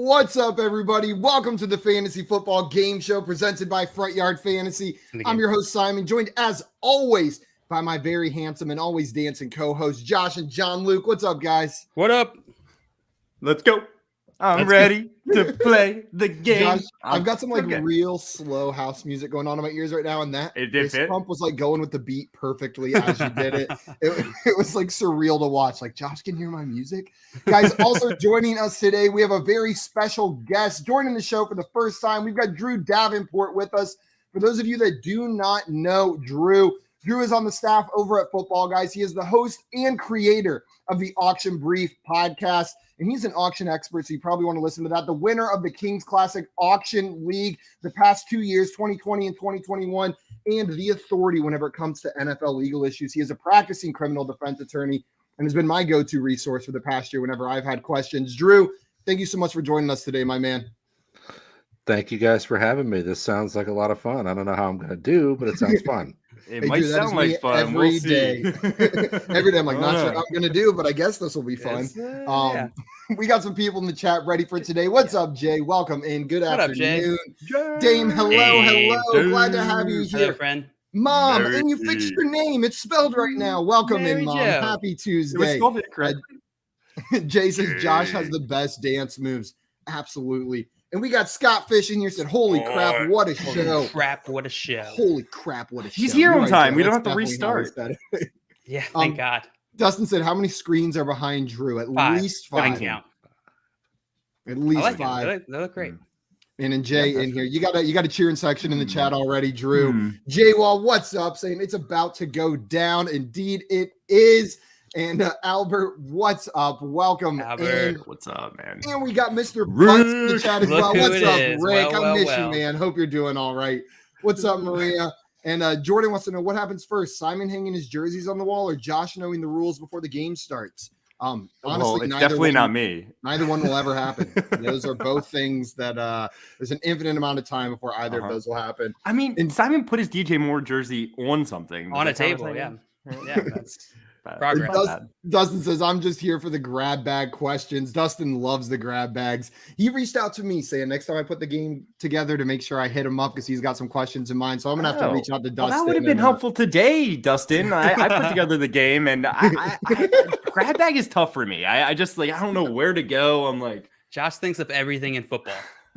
What's up, everybody? Welcome to the Fantasy Football Game Show presented by Front Yard Fantasy. I'm your host, Simon, joined as always by my very handsome and always dancing co-hosts, Josh and John Luke. What's up, guys? What up? Let's go. I'm ready to play the game. Josh, I've got some real slow house music going on in my ears right now, and this pump was like going with the beat perfectly as you did it. It was like surreal to watch. Like, Josh can hear my music. Guys, also joining us today, we have a very special guest joining the show for the first time. We've got Drew Davenport with us. For those of you that do not know Drew is on the staff over at Football Guys. He is the host and creator of the Auction Brief podcast, and he's an auction expert, so you probably want to listen to that. The winner of the Kings Classic Auction League the past 2 years, 2020 and 2021, and the authority whenever it comes to NFL legal issues. He is a practicing criminal defense attorney and has been my go-to resource for the past year whenever I've had questions. Drew, thank you so much for joining us today, my man. Thank you guys for having me. This sounds like a lot of fun. I don't know how I'm going to do, but it sounds fun. It might sound like fun. Every day. Every day I'm like, not sure what I'm going to do, but I guess this will be fun. We got some people in the chat ready for today. What's up, Jay? Welcome in. Good afternoon. Dame, hello. Glad to have you here. Hello, friend. Mom, and you fixed your name. It's spelled right now. Welcome in, Mom. Happy Tuesday. It was spelled correct. Jay says Josh has the best dance moves. Absolutely. And we got Scott Fish in here said, holy crap, what a show. Holy crap, what a show. He's here on time. We don't have to restart. Yeah, thank God. Dustin said, how many screens are behind Drew? At least 5. Count. At least like 5. They look great. And then Jay in here. You got a cheering section in the chat already, Drew. Jay Wall, what's up? Saying it's about to go down. Indeed, it is. And Albert, what's up? Welcome. Albert, what's up, man? And we got Mr. Butts in the chat as well. What's up, Rick? I miss you, man. Hope you're doing all right. What's up, Maria? And Jordan wants to know what happens first, Simon hanging his jerseys on the wall or Josh knowing the rules before the game starts? Honestly, it's definitely not me. Neither one will ever happen. Those are both things that there's an infinite amount of time before either of those will happen. I mean, and Simon put his DJ Moore jersey on something. On a table, yeah. Yeah, that's progress. Dustin says, I'm just here for the grab bag questions. Dustin loves the grab bags. He reached out to me saying next time I put the game together to make sure I hit him up because he's got some questions in mind. So I'm going to have to reach out to Dustin. That would have been helpful today, Dustin. I put together the game and I grab bag is tough for me. I just I don't know where to go. I'm like, Josh thinks of everything in football.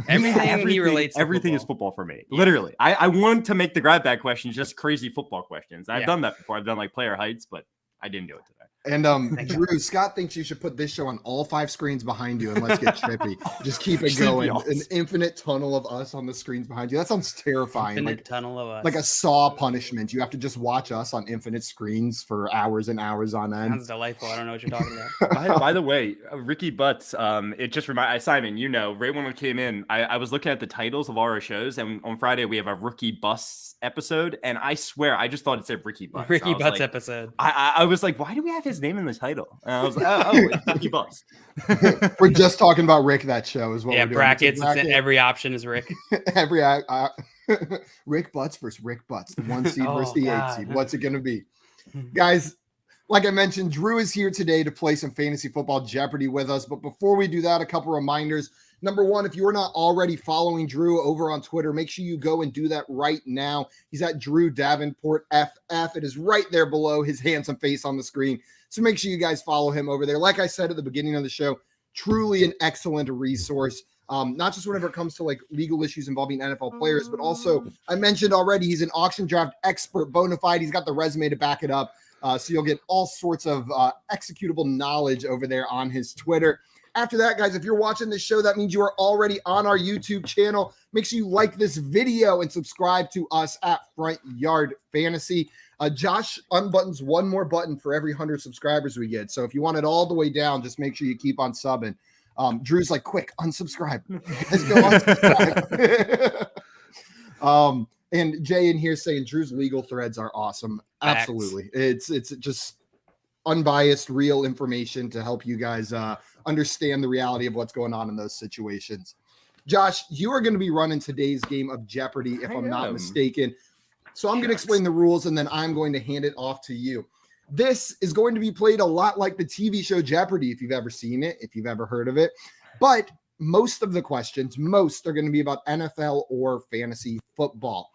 Everything he relates to everything football. is football for me. Literally. I want to make the grab bag questions just crazy football questions. I've done that before. I've done player heights, but I didn't do it today. And Drew, Scott thinks you should put this show on all 5 screens behind you and let's get trippy. Just keep it going. An infinite tunnel of us on the screens behind you. That sounds terrifying. Infinite tunnel of us. Like a Saw punishment. You have to just watch us on infinite screens for hours and hours on end. Sounds delightful. I don't know what you're talking about. by the way, Ricky Butts, it just reminded Simon, right when we came in, I was looking at the titles of all our shows, and on Friday we have a Rookie Bus episode, and I swear I just thought it said Ricky Butts. Ricky Butts episode. I was like, why do we have his name in the title? And I was like, it's Ricky Butts. We're just talking about Rick that show is what we're doing. Brackets. Every option is Rick. Every Rick Butts versus Rick Butts, the 1 seed versus the 8 seed. What's it going to be? Guys, like I mentioned, Drew is here today to play some fantasy football Jeopardy with us. But before we do that, a couple reminders. Number one, if you are not already following Drew over on Twitter, make sure you go and do that right now. He's at Drew Davenport FF. It is right there below his handsome face on the screen. So make sure you guys follow him over there. Like I said at the beginning of the show, truly an excellent resource not just whenever it comes to like legal issues involving NFL players, but also I mentioned already he's an auction draft expert, bona fide. He's got the resume to back it up. So you'll get all sorts of executable knowledge over there on his Twitter. After that, guys, if you're watching this show, that means you are already on our YouTube channel. Make sure you like this video and subscribe to us at Front Yard Fantasy. Josh unbuttons one more button for every 100 subscribers we get. So if you want it all the way down, just make sure you keep on subbing. Drew's like, quick, unsubscribe. Let's go unsubscribe. And Jay in here saying Drew's legal threads are awesome. Facts. Absolutely. It's just unbiased, real information to help you guys understand the reality of what's going on in those situations. Josh, you are going to be running today's game of Jeopardy, if I'm not mistaken. So I'm going to explain the rules, and then I'm going to hand it off to you. This is going to be played a lot like the TV show Jeopardy, if you've ever seen it, if you've ever heard of it. But most of the questions, are going to be about NFL or fantasy football.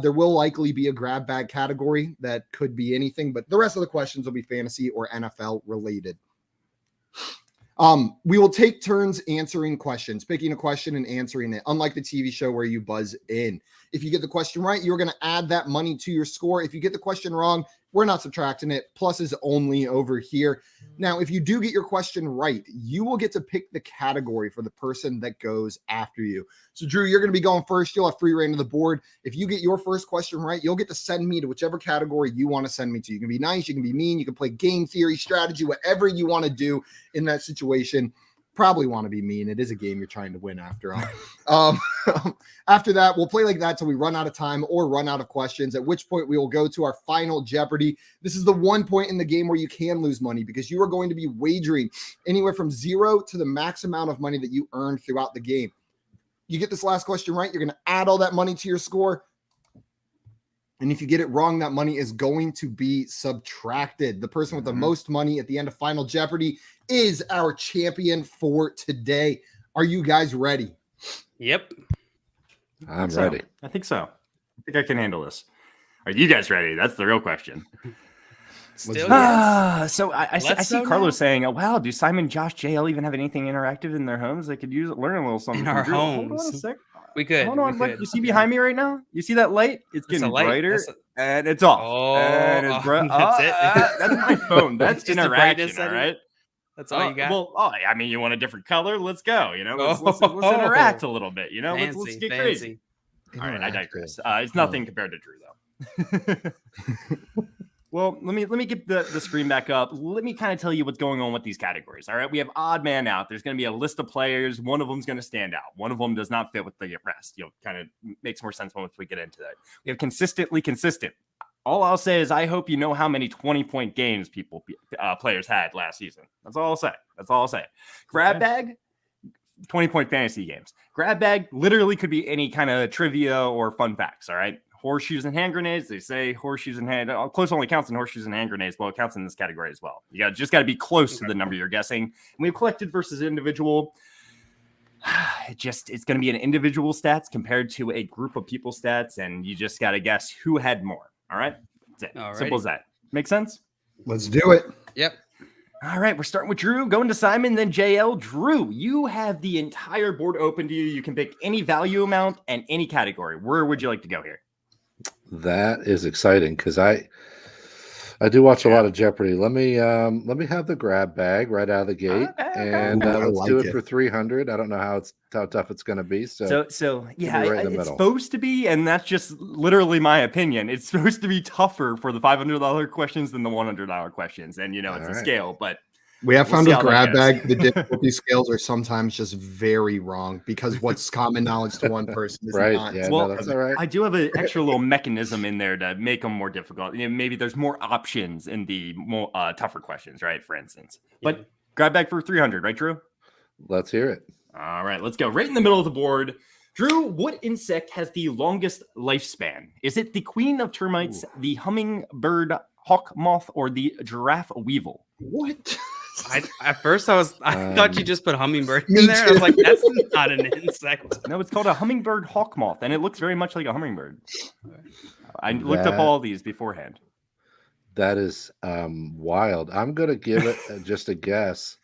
There will likely be a grab bag category that could be anything, but the rest of the questions will be fantasy or NFL related. We will take turns answering questions, picking a question and answering it, unlike the TV show where you buzz in. If you get the question right, you're going to add that money to your score. If you get the question wrong, we're not subtracting it. Plus is only over here. Now, if you do get your question right, you will get to pick the category for the person that goes after you. So, Drew, you're going to be going first. You'll have free reign of the board. If you get your first question right, you'll get to send me to whichever category you want to send me to. You can be nice, you can be mean, you can play game theory, strategy, whatever you want to do in that situation. Probably want to be mean. It is a game you're trying to win after all. After that, we'll play like that till we run out of time or run out of questions, at which point we will go to our final Jeopardy. This is the one point in the game where you can lose money because you are going to be wagering anywhere from 0 to the max amount of money that you earn throughout the game. You get this last question right, you're going to add all that money to your score. And if you get it wrong, that money is going to be subtracted. The person with the most money at the end of Final Jeopardy is our champion for today. Are you guys ready? Yep. I'm ready. I think so. I think I can handle this. Are you guys ready? That's the real question. Still yes. So I see Carlos saying, "Oh wow, do Simon, Josh, JL even have anything interactive in their homes? They could learn a little something in our homes." Hold on a sec. We could. Hold on. We could. You see behind me right now? You see that light? It's getting brighter and it's off. Oh, and it's that's it. That's my phone. That's interaction. All right. That's all you got. Well, I mean, you want a different color? Let's go. You know, let's interact a little bit. You know, let's get crazy. All right, I digress. It's nothing compared to Drew, though. Well, let me get the screen back up. Let me kind of tell you what's going on with these categories. All right, we have odd man out. There's going to be a list of players. One of them is going to stand out. One of them does not fit with the rest. Kind of makes more sense once we get into that. We have consistently consistent. All I'll say is I hope you know how many 20-point games players had last season. That's all I'll say. Grab bag, 20-point fantasy games. Grab bag literally could be any kind of trivia or fun facts. All right. Horseshoes and hand grenades. They say horseshoes and hand close only counts in horseshoes and hand grenades. Well, it counts in this category as well. You just got to be close to the number you're guessing. And we've collected versus individual. It's going to be an individual stats compared to a group of people stats, and you just got to guess who had more. All right, that's it. Alrighty. Simple as that. Make sense? Let's do it. Yep. All right, we're starting with Drew, going to Simon, then JL. Drew, you have the entire board open to you. You can pick any value amount and any category. Where would you like to go here? That is exciting because I do watch a lot of Jeopardy. Let me have the grab bag right out of the gate, and let's do it for 300. I don't know how tough it's going to be. So yeah, it's supposed to be, and that's just literally my opinion. It's supposed to be tougher for the $500 questions than the $100 questions, and it's a scale, but. We have found with grab bag, the difficulty scales are sometimes just very wrong because what's common knowledge to one person is not. Yeah, well, that's all right. I do have an extra little mechanism in there to make them more difficult. Maybe there's more options in the more tougher questions, right? For instance, but grab bag for 300, right, Drew? Let's hear it. All right, let's go. Right in the middle of the board. Drew, what insect has the longest lifespan? Is it the queen of termites, the hummingbird hawk moth, or the giraffe weevil? What? At first I thought you just put hummingbird in there. I was like, that's not an insect. No, it's called a hummingbird hawk moth, and it looks very much like a hummingbird. I looked up all these beforehand. That is wild. I'm going to give it just a guess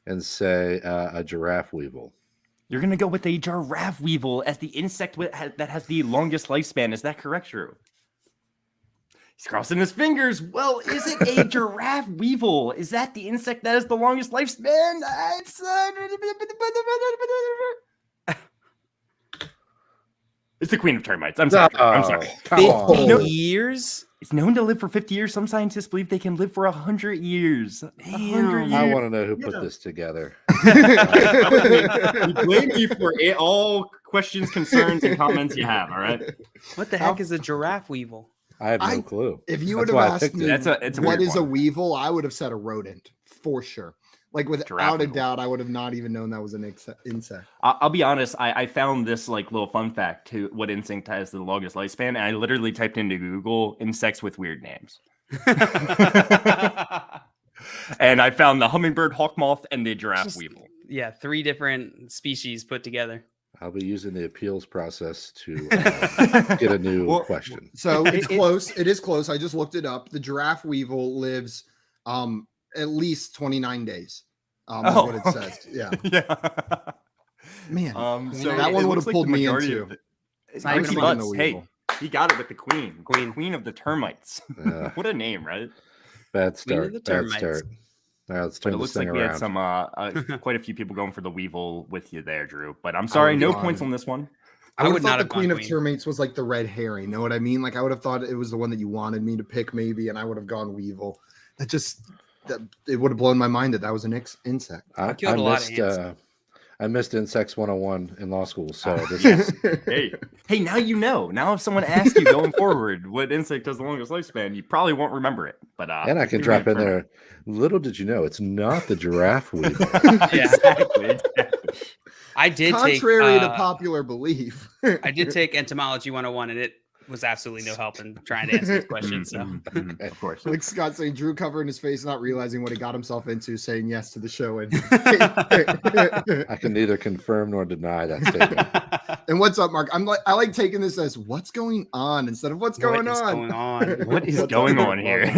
and say a giraffe weevil. You're going to go with a giraffe weevil as the insect that has the longest lifespan. Is that correct, Drew? He's crossing his fingers. Well, is it a giraffe weevil? Is that the insect that has the longest lifespan? It's the queen of termites. I'm sorry. I'm sorry. 50 years? It's known to live for 50 years. Some scientists believe they can live for 100 years. 100 years. I want to know who put this together. You blame me for all questions, concerns, and comments you have, all right? What the heck is a giraffe weevil? I have no clue. If you would have asked me what is a weevil, I would have said a rodent for sure. Like without a doubt, I would have not even known that was an insect. I'll be honest. I found this like little fun fact to what insect has the longest lifespan. And I literally typed into Google insects with weird names. And I found the hummingbird, hawk moth, and the giraffe weevil. Yeah, 3 different species put together. I'll be using the appeals process to get a new question. So it's close. It is close. I just looked it up. The giraffe weevil lives at least 29 days. Is what it says. Yeah. Man. So that one would have pulled me into. Hey, he got it with the queen of the termites. What a name, right? Bad start. Bad start. All right, let's turn this thing around. We had some quite a few people going for the weevil with you there, Drew. But I'm sorry, no points on this one. I would have thought the queen of termites was like the red herring. Know what I mean? Like I would have thought it was the one that you wanted me to pick, maybe, and I would have gone weevil. It would have blown my mind that was an insect. I killed a lot of ants. I missed Insects 101 in law school. So hey, now you know. Now if someone asks you going forward what insect has the longest lifespan, you probably won't remember it. But and I can drop in there. Little did you know, it's not the giraffe weevil. Exactly. I did contrary to popular belief. I did take entomology 101, and it was absolutely no help in trying to answer this question. So, of course, like Scott saying, Drew covering his face, not realizing what he got himself into, saying yes to the show. And I can neither confirm nor deny that statement. And what's up, Mark? I like taking this as what's going on instead of what's going on. What is going on here?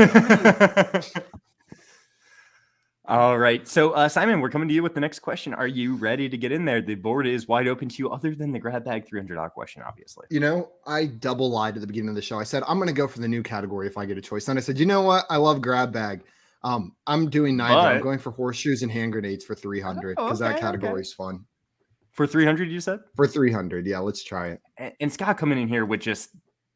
All right. So, Simon, we're coming to you with the next question. Are you ready to get in there? The board is wide open to you other than the grab bag $300 question, obviously. You know, I double lied at the beginning of the show. I said, I'm going to go for the new category if I get a choice. And I said, you know what? I love grab bag. I'm doing 9. I'm going for horseshoes and hand grenades for 300 because that category is fun. For 300, you said? For 300. Yeah, let's try it. And Scott coming in here with just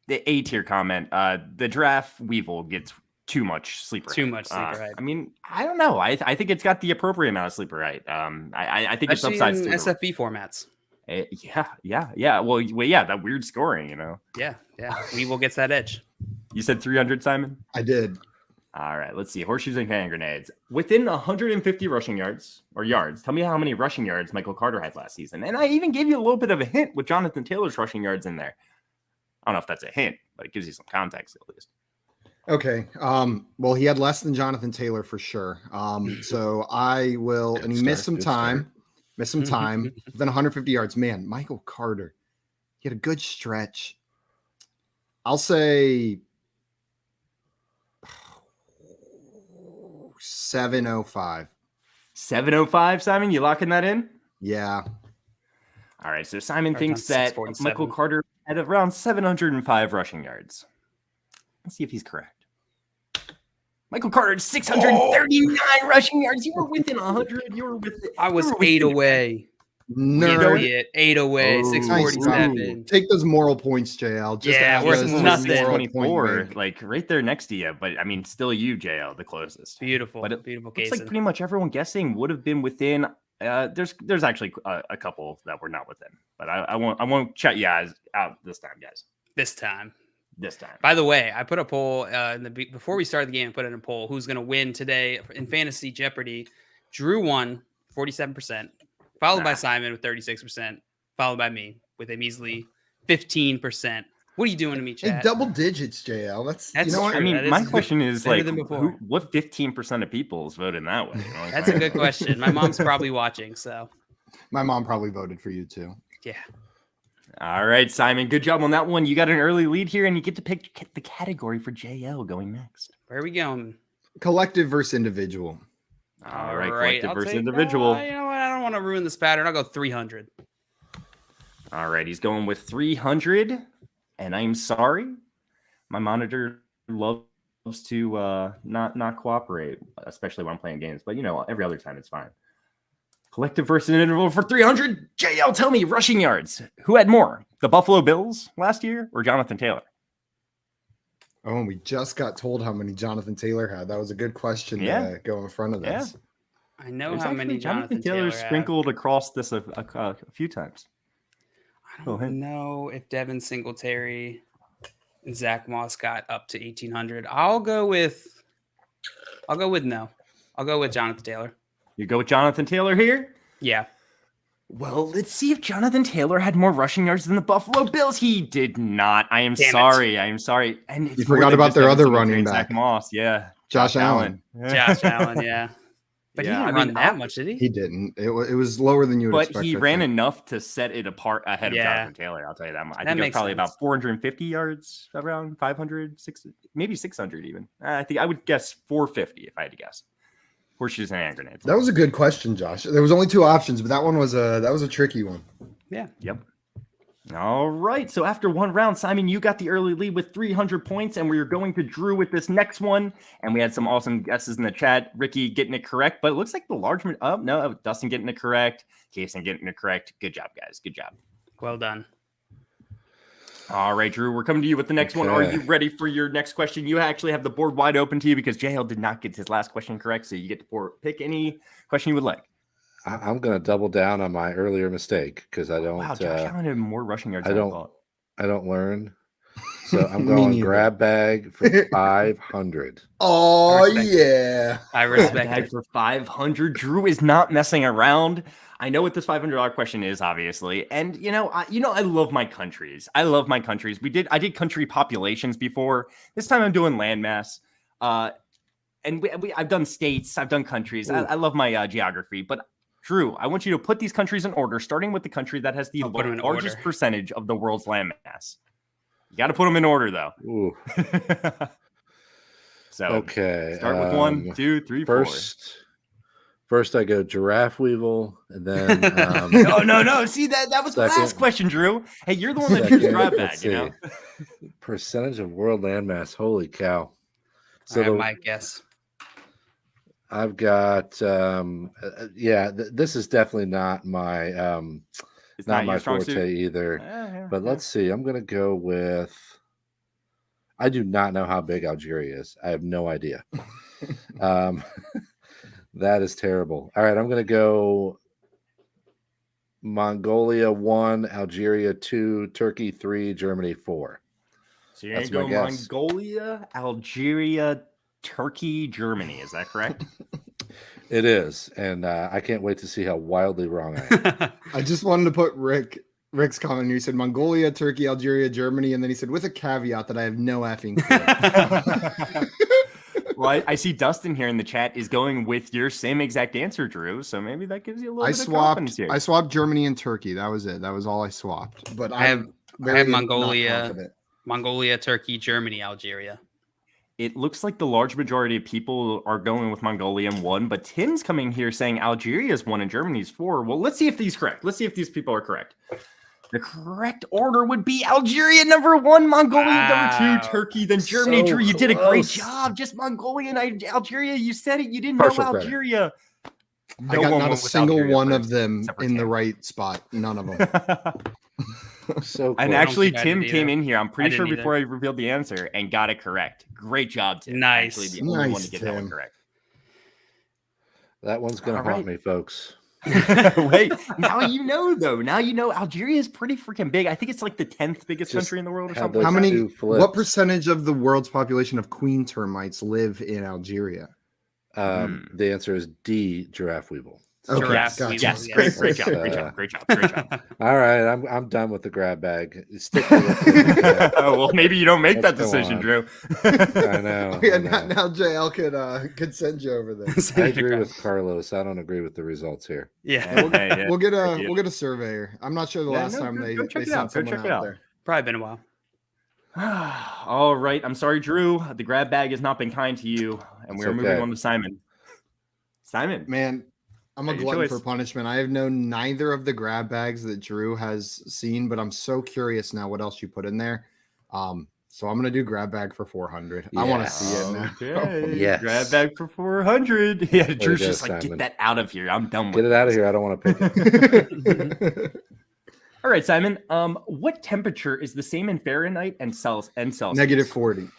the A-tier comment. The giraffe weevil gets too much sleeper height. I mean, I don't know. I think it's got the appropriate amount of sleeper height. I think it's upsides in SFB formats. Yeah. Well, yeah, that weird scoring, you know. Yeah. Weevil gets that edge. You said 300, Simon? I did. All right, let's see. Horseshoes and hand grenades. Within 150 rushing yards or yards, tell me how many rushing yards Michael Carter had last season. And I even gave you a little bit of a hint with Jonathan Taylor's rushing yards in there. I don't know if that's a hint, but it gives you some context at least. Okay. Well, he had less than Jonathan Taylor for sure. So I will, and he missed some time. Within 150 yards. Man, Michael Carter, he had a good stretch. I'll say 705. 705, Simon? You locking that in? Yeah. All right. So Simon thinks that Michael Carter had around 705 rushing yards. Let's see if he's correct. Michael Carter had 639 rushing yards. You were within 100. You were within. I was 8 away. Nerd. 8 away. 647. Take those moral points, JL. Worth nothing. 24, like right there next to you. But I mean, still you, JL, the closest. Beautiful. But beautiful case. It's like pretty much everyone guessing would have been within. There's actually a couple that were not within. But I won't shut you guys out this time, guys. This time. By the way, I put a poll before we started the game. I put in a poll who's going to win today in Fantasy Jeopardy. Drew won 47%, followed by Simon with 36%, followed by me with a measly 15%. What are you doing to me, Chad? Hey, double digits, JL. That's you know what I mean. My question is like, what 15% of people is voting that way? You know, that's a good question. My mom's probably watching, so my mom probably voted for you too. Yeah. All right, Simon, good job on that one. You got an early lead here, and you get to pick the category for JL going next. Where are we going? Collective versus individual. All right, collective versus individual. You know what? I don't want to ruin this pattern. I'll go 300. All right, he's going with 300, and I'm sorry, my monitor loves to not cooperate, especially when I'm playing games. But every other time it's fine. Collective versus individual for 300. JL, tell me, rushing yards. Who had more, the Buffalo Bills last year or Jonathan Taylor? Oh, and we just got told how many Jonathan Taylor had. That was a good question to go in front of this. Yeah. I know how many Jonathan Taylor sprinkled across this a few times. I don't know if Devin Singletary and Zach Moss got up to 1,800. I'll go with no. I'll go with Jonathan Taylor. You go with Jonathan Taylor here? Yeah. Well, let's see if Jonathan Taylor had more rushing yards than the Buffalo Bills. He did not. I am sorry. And you forgot about their other running back. Zach Moss, yeah. Josh Allen. Josh Allen, yeah. But he didn't run that much, did he? He didn't. It was lower than you would expect. But he ran enough to set it apart ahead of Jonathan Taylor. I'll tell you that much. I think it was probably about 450 yards, around 500, maybe 600 even. I think I would guess 450 if I had to guess. Horseshoes and hand grenades. That was a good question, Josh. There was only 2 options, but that was a tricky one. Yeah. Yep. All right. So after 1 round, Simon, you got the early lead with 300 points, and we're going to Drew with this next one. And we had some awesome guesses in the chat. Ricky getting it correct, but it looks like the large. Oh no, Dustin getting it correct. Jason getting it correct. Good job, guys. Good job. Well done. All right, Drew, we're coming to you with the next one. Are you ready for your next question? You actually have the board wide open to you because JL did not get his last question correct, so you get to pick any question you would like. I'm going to double down on my earlier mistake because I don't. Wow, Josh Allen had more rushing yards. I don't learn. So I'm going grab bag for 500. Oh yeah, I respect it for 500. Drew is not messing around. I know what this $500 question is, obviously, and I love my countries. I I did country populations before. This time I'm doing landmass, and I've done states, I've done countries. I love my geography, but Drew, I want you to put these countries in order, starting with the country that has the largest percentage of the world's landmass. You got to put them in order, though. So okay, start with 1, 2, 3, 4. First, I go giraffe weevil, and then no. See that was the last question, Drew. Hey, you're the one that drew grab bag. Percentage of world landmass. Holy cow! So I might guess. I've got this is definitely not my it's not my forte either. But let's see. I'm gonna go with. I do not know how big Algeria is. I have no idea. That is terrible. All right, I'm going to go Mongolia 1, Algeria 2, Turkey 3, Germany 4. So you're going to go Mongolia, Algeria, Turkey, Germany. Is that correct? It is, and I can't wait to see how wildly wrong I am. I just wanted to put Rick's comment here. He said Mongolia, Turkey, Algeria, Germany, and then he said with a caveat that I have no effing clue. Well, I see Dustin here in the chat is going with your same exact answer, Drew. So maybe that gives you a little bit of confidence here. I swapped Germany and Turkey. That was it. That was all I swapped. But I have Mongolia, Turkey, Germany, Algeria. It looks like the large majority of people are going with Mongolia in 1, but Tim's coming here saying Algeria is 1 and Germany's 4. Well, let's see if these correct. Let's see if these people are correct. The correct order would be Algeria number 1, Mongolia number 2, Turkey, then Germany. So Drew, you did a great job. Just Mongolia and Algeria. You said it. You didn't know Algeria. I got not a single one of them in the right spot. None of them. So cool. And actually, Tim came in here, I'm pretty sure, before I revealed the answer and got it correct. Great job, Tim. Nice. Actually, the only one to get that one correct. That one's going to haunt me, folks. Wait, now you know, though. Now you know Algeria is pretty freaking big. I think it's like the 10th biggest country in the world or something. What percentage of the world's population of queen termites live in Algeria? The answer is D, giraffe weevil. Okay. Yes. Great job. All right, I'm done with the grab bag. Stick well, maybe you don't make that decision, Drew. I know. Yeah, now JL could send you over there. I agree with Carlos. I don't agree with the results here. Yeah, we'll get a surveyor. I'm not sure the last time they sent someone out there. Probably been a while. All right, I'm sorry, Drew. The grab bag has not been kind to you, and we're moving on to Simon. Simon. Man, I'm a glutton for punishment. I have known neither of the grab bags that Drew has seen, but I'm so curious now what else you put in there. So I'm gonna do grab bag for 400. I want to see it now. Okay. Yes. Grab bag for 400. Yeah, Drew's just like, Simon. Get that out of here. I'm done with it. Get it out of here. I don't want to pick it. All right, Simon. What temperature is the same in Fahrenheit and Celsius? -40.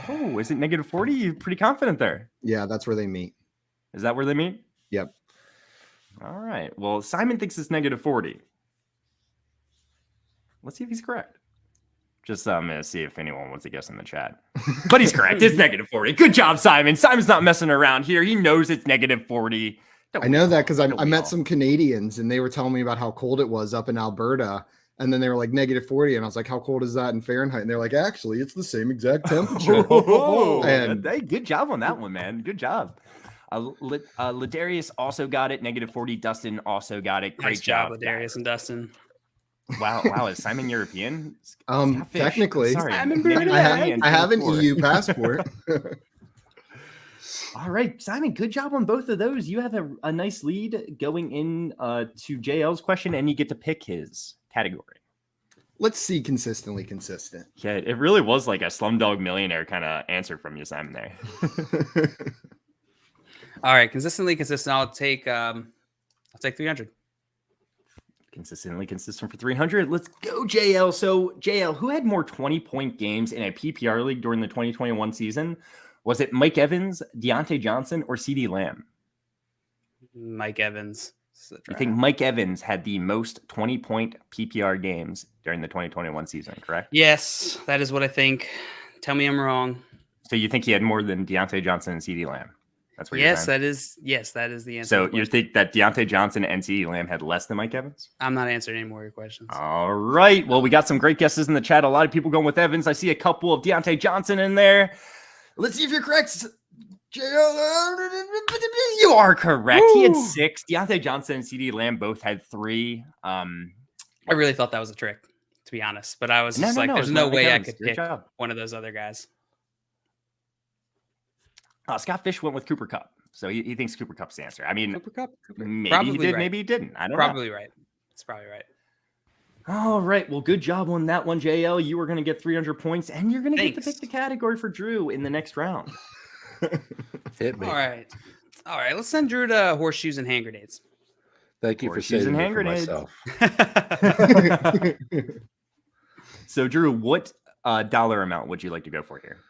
Oh, is it -40? You're pretty confident there. Yeah, that's where they meet. Is that where they meet? Yep. All right. Well, Simon thinks it's -40. Let's see if he's correct. Just I'm going to see if anyone wants to guess in the chat. But he's correct. It's -40. Good job, Simon. Simon's not messing around here. He knows it's -40. I know that because I met some Canadians and they were telling me about how cold it was up in Alberta. And then they were like -40. And I was like, how cold is that in Fahrenheit? And they're like, actually, it's the same exact temperature. And hey, good job on that one, man. Good job. Ladarius also got it. -40. Dustin also got it. Great job, Ladarius and Dustin. Wow. Is Simon European? Technically. Sorry. I have an EU passport. All right, Simon, good job on both of those. You have a nice lead going in to JL's question, and you get to pick his category. Let's see consistently consistent. Yeah, it really was like a Slumdog Millionaire kind of answer from you, Simon, there. All right, consistently consistent. I'll take 300. Consistently consistent for 300. Let's go, JL. So, JL, who had more 20-point games in a PPR league during the 2021 season? Was it Mike Evans, Deontay Johnson, or CeeDee Lamb? Mike Evans. You think Mike Evans had the most 20-point PPR games during the 2021 season, correct? Yes, that is what I think. Tell me I'm wrong. So you think he had more than Deontay Johnson and CeeDee Lamb? That's what you're saying? That is the answer. So you think that Deontay Johnson and CeeDee Lamb had less than Mike Evans? I'm not answering any more of your questions. All right. Well, we got some great guesses in the chat. A lot of people going with Evans. I see a couple of Deontay Johnson in there. Let's see if you're correct. You are correct. Woo! He had 6. Deontay Johnson and CeeDee Lamb both had 3. I really thought that was a trick, to be honest. But I was there's no way I could pick one of those other guys. Scott Fish went with Cooper Kupp. So he thinks Cooper Kupp's the answer. I mean, Cooper Kupp. Maybe probably he did, right. Maybe he didn't. I don't probably know. Right. It's probably right. All right. Well, good job on that one, JL. You are going to get 300 points, and you're going to get to pick the category for Drew in the next round. Hit me. All right. Let's send Drew to horseshoes and hand grenades. Thank you for saving me for myself. So, Drew, what dollar amount would you like to go for here?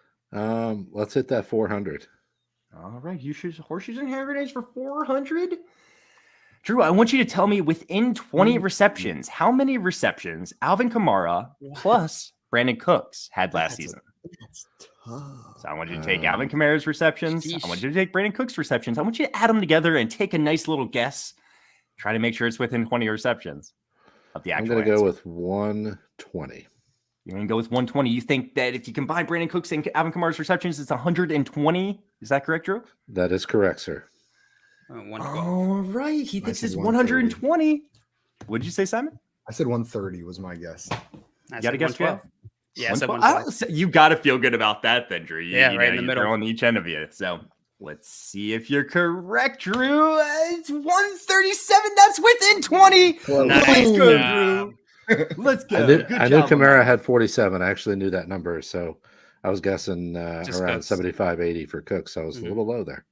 Let's hit that 400. All right. You should horseshoes and hand grenades for 400. Drew, I want you to tell me within 20 receptions, how many receptions Alvin Kamara plus Brandon Cooks had last season? That's tough. So I want you to take Alvin Kamara's receptions. I want you to take Brandon Cooks' receptions. I want you to add them together and take a nice little guess. Try to make sure it's within 20 receptions of the actual I'm going to go with 120. You're going to go with 120. You think that if you combine Brandon Cooks and Alvin Kamara's receptions, it's 120? Is that correct, Drew? That is correct, sir. All right. He thinks it's 120. What did you say, Simon? I said 130 was my guess. You got to guess 12? Yeah, I said 112. You got to feel good about that then, Drew. Right in the middle. On each end of you. So let's see if you're correct, Drew. It's 137. That's within 20. Well, let's go, Drew. Let's go. I knew Kamara had 47. I actually knew that number. So I was guessing around 75, 80 for Cooks. So I was a little low there.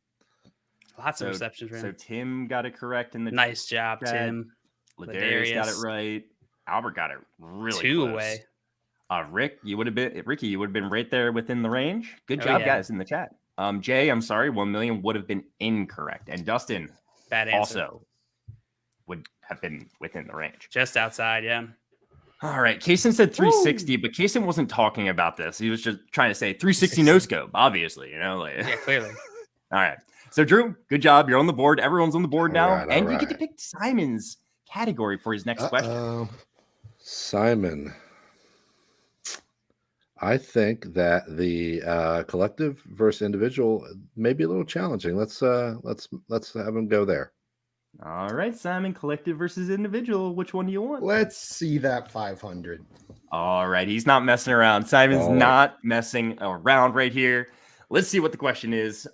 Lots of receptions. So Tim got it correct in the nice job, chat. Tim. Ladarius got it right. Albert got it really 2 close. Away. Ricky, you would have been right there within the range. Good job, guys, in the chat. Jay, I'm sorry, 1 million would have been incorrect, and Dustin bad answer. Also would have been within the range, just outside. Yeah. All right, Kaysen said 360, but Kaysen wasn't talking about this. He was just trying to say 360 no scope, obviously. Yeah, clearly. All right. So, Drew, good job. You're on the board. Everyone's on the board now. You get to pick Simon's category for his next question. Simon. I think that the collective versus individual may be a little challenging. Let's have him go there. All right, Simon, collective versus individual. Which one do you want? Let's see that 500. All right. He's not messing around. Simon's not messing around right here. Let's see what the question is.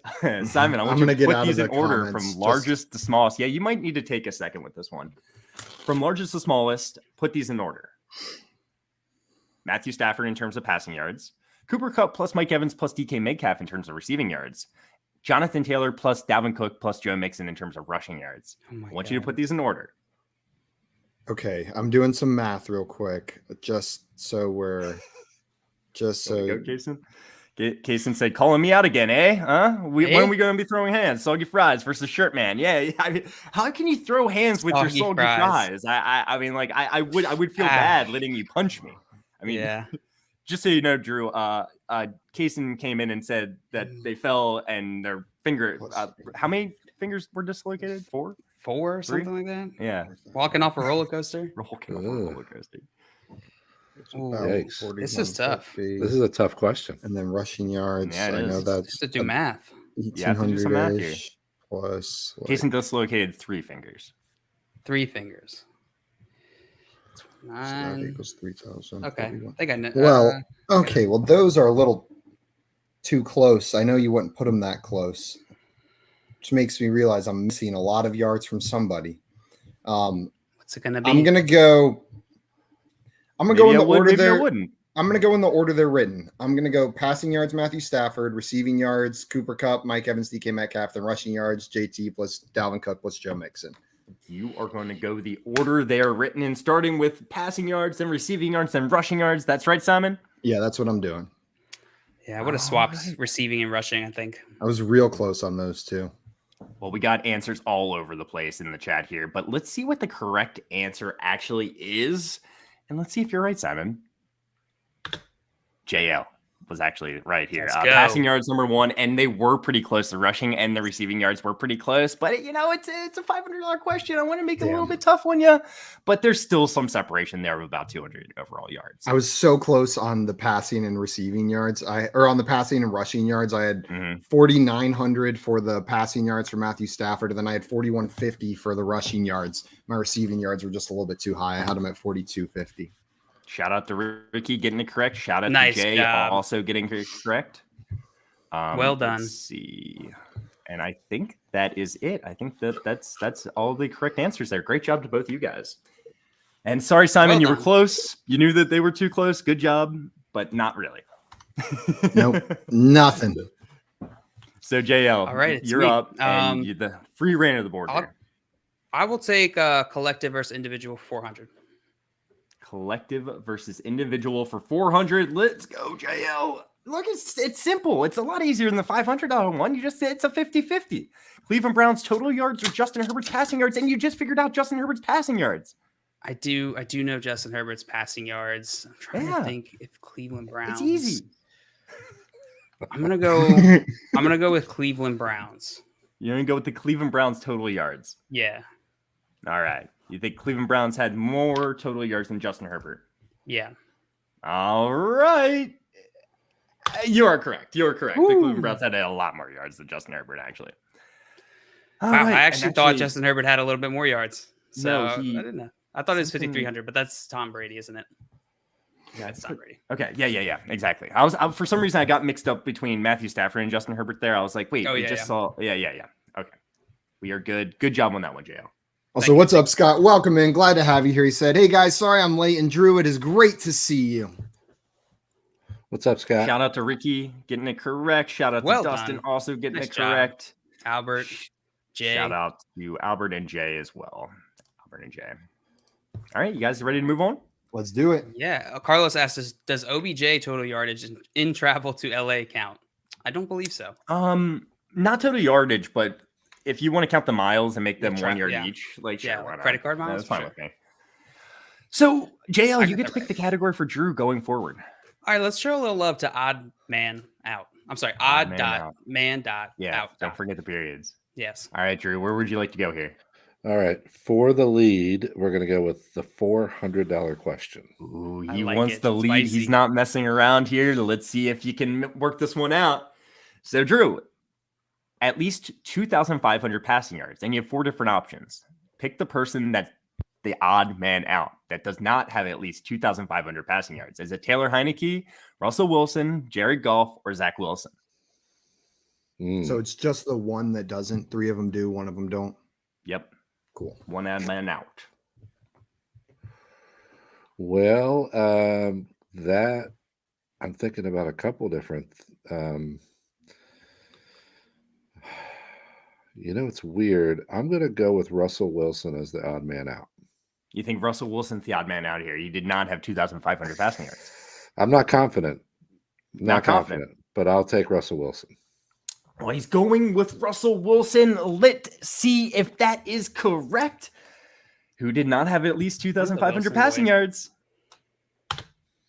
Simon, I want you to put these in order from largest to smallest. Yeah, you might need to take a second with this one. From largest to smallest, put these in order. Matthew Stafford in terms of passing yards. Cooper Kupp plus Mike Evans plus DK Metcalf in terms of receiving yards. Jonathan Taylor plus Dalvin Cook plus Joe Mixon in terms of rushing yards. I want you to put these in order. Okay, I'm doing some math real quick, just so we're Kaysen. Kaysen said, calling me out again, eh? Huh? When are we going to be throwing hands? Soggy fries versus shirt man. Yeah. I mean, how can you throw hands with your soggy fries? I mean, like I would feel bad letting you punch me. I mean, yeah. Just so you know, Drew, Kaysen came in and said that they fell and their finger. How many fingers were dislocated? 4? 4, something like that. Yeah, walking off a roller coaster. Yikes. This is tough. This is a tough question. And then rushing yards. Yeah, I know that's to do math. 1,800 plus. Kaysen dislocated 3 fingers. 3 fingers. 9 so that equals 3,000. Okay, I think I know. Well, okay. Well, those are a little too close. I know you wouldn't put them that close, which makes me realize I'm missing a lot of yards from somebody. What's it gonna be? I'm gonna go in the order they're. Wouldn't. I'm gonna go in the order they're written. I'm gonna go passing yards, Matthew Stafford, receiving yards, Cooper Kupp, Mike Evans, DK Metcalf, then rushing yards, JT plus Dalvin Cook plus Joe Mixon. You are going to go the order they are written in, starting with passing yards, then receiving yards, then rushing yards. That's right, Simon? Yeah, that's what I'm doing. Yeah, I would have swapped receiving and rushing, I think. I was real close on those two. Well, we got answers all over the place in the chat here, but let's see what the correct answer actually is. And let's see if you're right, Simon. JL was actually right here. Passing yards number 1, and they were pretty close. The rushing and the receiving yards were pretty close, but it's a $500 question. I want to make it a little bit tough on you, but there's still some separation there of about 200 overall yards. I was so close on the passing and receiving yards. On the passing and rushing yards. I had 4,900 for the passing yards for Matthew Stafford, and then I had 4,150 for the rushing yards. My receiving yards were just a little bit too high. I had them at 4,250. Shout out to Ricky getting it correct. Shout out to Jay also getting it correct. Well done. Let's see. And I think that is it. I think that's all the correct answers there. Great job to both you guys. And sorry, Simon, you were close. You knew that they were too close. Good job, but not really. Nope, nothing. So JL, all right, you're up. And the free reign of the board here. I will take collective versus individual 400. Collective versus individual for 400. Let's go, JL. Look, it's simple. It's a lot easier than the $500 one. You just say it's a 50-50. Cleveland Browns total yards or Justin Herbert's passing yards, and you just figured out Justin Herbert's passing yards. I do know Justin Herbert's passing yards. I'm trying to think if Cleveland Browns. It's easy. I'm gonna go with Cleveland Browns. You're gonna go with the Cleveland Browns total yards. Yeah. All right. You think Cleveland Browns had more total yards than Justin Herbert? Yeah. All right. You are correct. You are correct. Ooh. The Cleveland Browns had a lot more yards than Justin Herbert, actually. Wow, right. I actually thought Justin Herbert had a little bit more yards. So I didn't know. I thought it was 5,300, but that's Tom Brady, isn't it? Yeah, it's Tom Brady. Okay. Yeah. Exactly. I was for some reason I got mixed up between Matthew Stafford and Justin Herbert there. I was like, wait, saw. Yeah. Okay. We are good. Good job on that one, JL. Also, what's up, Scott? Welcome in. Glad to have you here. He said, hey, guys, sorry I'm late. And Drew, it is great to see you. What's up, Scott? Shout out to Ricky getting it correct. Shout out to Dustin also getting it correct. Albert, Jay. Shout out to Albert and Jay as well. Albert and Jay. All right, you guys ready to move on? Let's do it. Yeah. Carlos asked us, does OBJ total yardage in travel to LA count? I don't believe so. Not total yardage, but if you want to count the miles and make them 1 yard each, like credit card miles, that's fine with me. So JL, you get to pick the category for Drew going forward. All right, let's show a little love to odd man out. I'm sorry, odd man out. Don't forget the periods. Yes. All right, Drew, where would you like to go here? All right, for the lead, we're going to go with the $400 question. Ooh, he wants the lead. Spicy. He's not messing around here. Let's see if you can work this one out. So, Drew, at least 2,500 passing yards, and you have 4 different options. Pick the person that's the odd man out that does not have at least 2,500 passing yards. Is it Taylor Heineke, Russell Wilson, Jared Goff, or Zach Wilson? So it's just the one that doesn't. 3 of them do, 1 of them don't. Yep. Cool. 1 ad man out. Well, that I'm thinking about a couple different. It's weird. I'm going to go with Russell Wilson as the odd man out. You think Russell Wilson's the odd man out here? You did not have 2,500 passing yards. I'm not confident. Not confident, but I'll take Russell Wilson. Well, he's going with Russell Wilson. Let's see if that is correct. Who did not have at least 2,500 passing yards?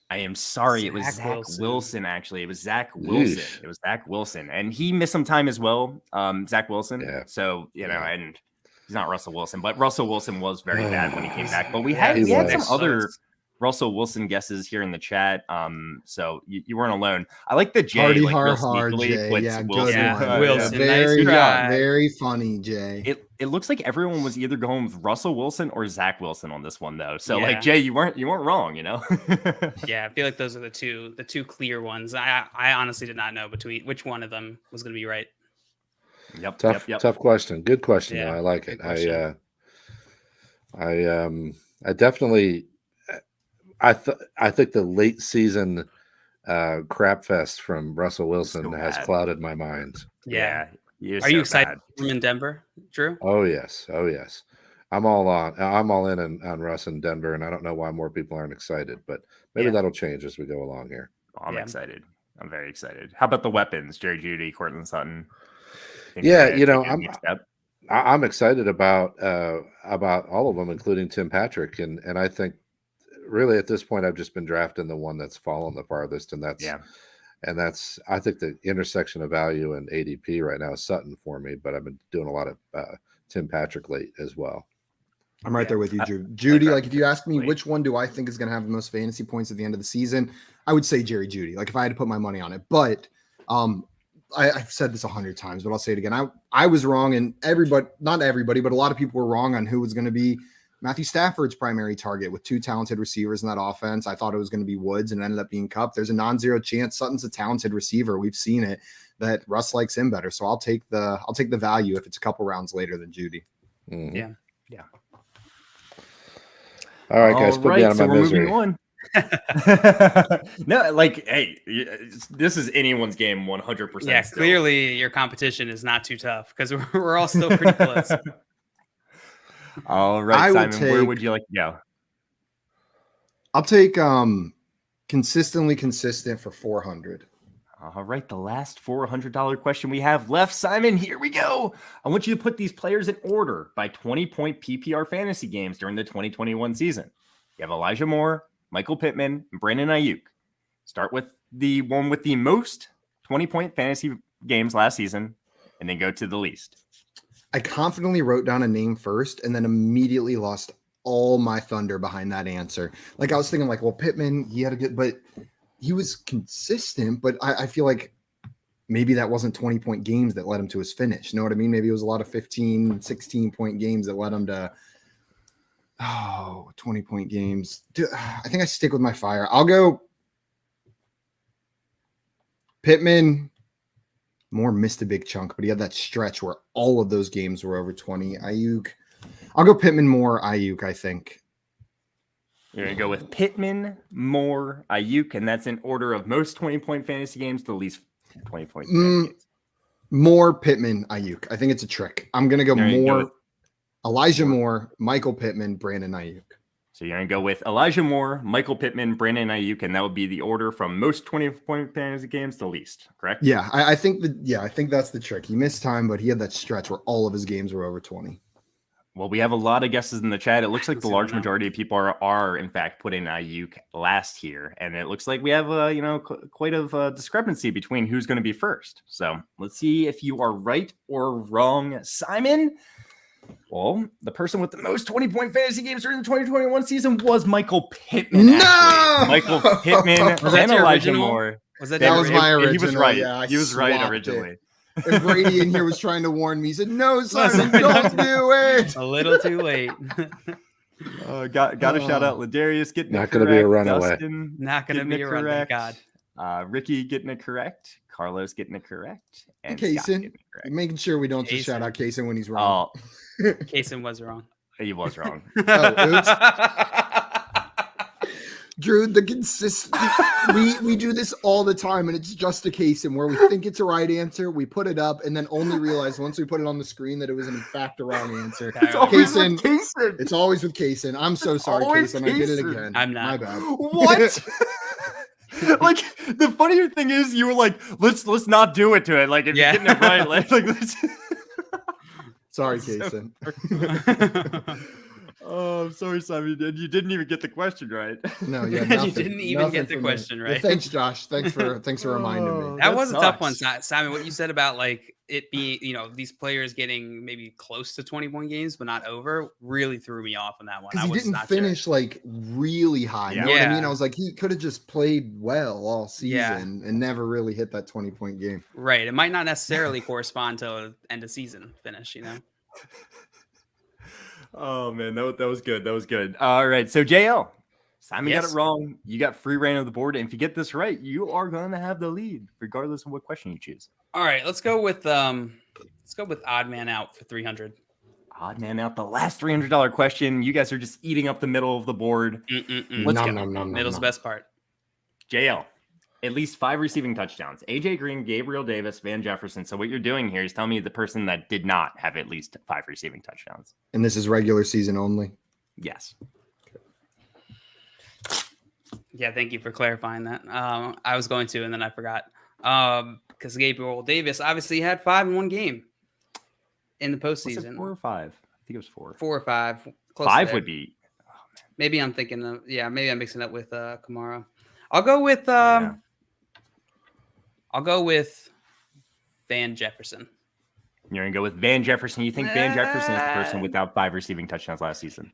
I am sorry. It was Zach Wilson, actually. It was Zach Wilson. Eesh. It was Zach Wilson. And he missed some time as well, Zach Wilson. Yeah. So, and he's not Russell Wilson, but Russell Wilson was very bad when he came back. But we had some other Russell Wilson guesses here in the chat. So you weren't alone. I like the Jay. Hardy, like, hard, Jay. Yeah, Wilson. Wilson. Very, nice very funny, Jay. It looks like everyone was either going with Russell Wilson or Zach Wilson on this one, though. So like Jay, you weren't wrong, Yeah, I feel like those are the two clear ones. I honestly did not know between which one of them was going to be right. Yep. Tough question. Good question. Though. I like it. I definitely. I think the late season crap fest from Russell Wilson has clouded my mind. Yeah. Are you excited for him in Denver, Drew? Oh yes. I'm all in on Russ in Denver, and I don't know why more people aren't excited, but maybe that'll change as we go along here. I'm excited. I'm very excited. How about the weapons? Jerry Jeudy, Courtland Sutton. I'm excited about all of them, including Tim Patrick, and I think really at this point I've just been drafting the one that's fallen the farthest, and that's I think the intersection of value and ADP right now is Sutton for me, but I've been doing a lot of Tim Patrick late as well. I'm right there with you, Drew. Jeudy, like if you ask me which one do I think is going to have the most fantasy points at the end of the season, I would say Jerry Jeudy. Like if I had to put my money on it, but I've said this 100 times, but I'll say it again. I was wrong, and not everybody, but a lot of people were wrong on who was going to be Matthew Stafford's primary target with 2 talented receivers in that offense. I thought it was going to be Woods, and it ended up being Kupp. There's a non-zero chance Sutton's a talented receiver. We've seen it that Russ likes him better. So I'll take the value if it's a couple rounds later than Jeudy. Mm-hmm. Yeah. All right, guys, put me out of my misery. Moving on. No, like, hey, this is anyone's game 100%. Yeah, still. Clearly your competition is not too tough because we're all still pretty close. All right, Simon, where would you like to go? I'll take consistently consistent for 400. All right, the last $400 question we have left, Simon. Here we go. I want you to put these players in order by 20-point PPR fantasy games during the 2021 season. You have Elijah Moore, Michael Pittman, and Brandon Ayuk. Start with the one with the most 20-point fantasy games last season, and then go to the least. I confidently wrote down a name first and then immediately lost all my thunder behind that answer. Like I was thinking like, well, Pittman, he had a good, but he was consistent, but I feel like maybe that wasn't 20-point games that led him to his finish. You know what I mean? Maybe it was a lot of 15, 16-point games that led him to 20-point games. Dude, I think I stick with my fire. I'll go Pittman. Moore missed a big chunk, but he had that stretch where all of those games were over 20. Ayuk. I'll go Pittman, Moore, Ayuk, I think. You're going to go with Pittman, Moore, Ayuk, and that's in order of most 20-point fantasy games to least 20-point games. Moore, Pittman, Ayuk. I think it's a trick. I'm going to go Moore, Elijah Moore, Michael Pittman, Brandon Ayuk. So you're going to go with Elijah Moore, Michael Pittman, Brandon Ayuk, and that would be the order from most 20-point fantasy games to least, correct? Yeah, I think that's the trick. He missed time, but he had that stretch where all of his games were over 20. Well, we have a lot of guesses in the chat. It looks like the large majority of people are in fact putting Ayuk last here, and it looks like we have quite a discrepancy between who's going to be first. So let's see if you are right or wrong, Simon. Well, the person with the most 20-point fantasy games during the 2021 season was Michael Pittman. No, actually. Michael Pittman and Elijah Moore. That was my original. He was right. Yeah, he was right originally. And Brady in here was trying to warn me. He said, "No, Simon, don't do it." A little too late. Got to shout out Ladarius getting not going to be a runaway. Dustin not going to be a runaway. God. Ricky getting it correct. Carlos getting it correct. And Kaysen, making sure we don't just shout out Kaysen when he's wrong. Kaysen was wrong. He was wrong. Oops. Drew, the consistent we do this all the time, and it's just a case in where we think it's a right answer, we put it up, and then only realize once we put it on the screen that it was in fact a wrong answer. It's always with Kaysen. It's always with Kaysen. I'm so sorry, Kaysen. I did it again. I'm not. My bad. What? Like the funnier thing is, you were like, let's not do it to it. Like if you're getting it right, like let's. Sorry, Kaysen. Oh, I'm sorry, Simon. You didn't even get the question right. No, yeah, you didn't even get the question right. Well, thanks, Josh. Thanks for reminding me. That was a tough one, Simon. What you said about like it being, these players getting maybe close to 20-point games, but not over, really threw me off on that one. Because he didn't finish like really high. You know what I mean? I was like, he could have just played well all season and never really hit that 20-point game. Right. It might not necessarily correspond to end of season finish. Oh man, that was good. That was good. All right, so JL, Simon got it wrong. You got free reign of the board, and if you get this right, you are going to have the lead, regardless of what question you choose. All right, let's go with odd man out for 300. Odd man out, the last $300 question. You guys are just eating up the middle of the board. Let's go. Middle's the best part. JL. At least 5 receiving touchdowns. AJ Green, Gabriel Davis, Van Jefferson. So what you're doing here is telling me the person that did not have at least 5 receiving touchdowns. And this is regular season only? Yes. Yeah, thank you for clarifying that. I was going to, and then I forgot. Because Gabriel Davis obviously had 5 in one game in the postseason. Was it 4 or 5? I think it was 4. 4 or 5. 5 would be. Oh, man. Maybe I'm thinking of, maybe I'm mixing up with Kamara. I'll go with Van Jefferson. You're going to go with Van Jefferson. You think Van Jefferson is the person without 5 receiving touchdowns last season?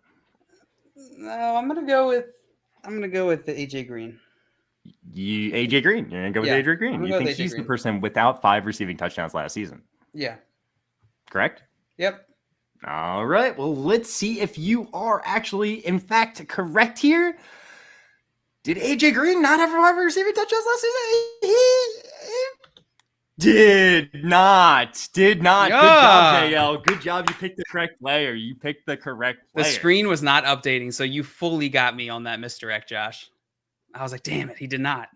No, I'm going to go with the AJ Green. AJ Green. You're going to go with AJ Green. You think he's the person without 5 receiving touchdowns last season? Yeah. Correct? Yep. All right. Well, let's see if you are actually, in fact, correct here. Did AJ Green not have 5 receiving touchdowns last season? He did not. Good job, JL. Good job. You picked the correct player. The screen was not updating, so you fully got me on that misdirect, Josh. I was like, damn it, he did not.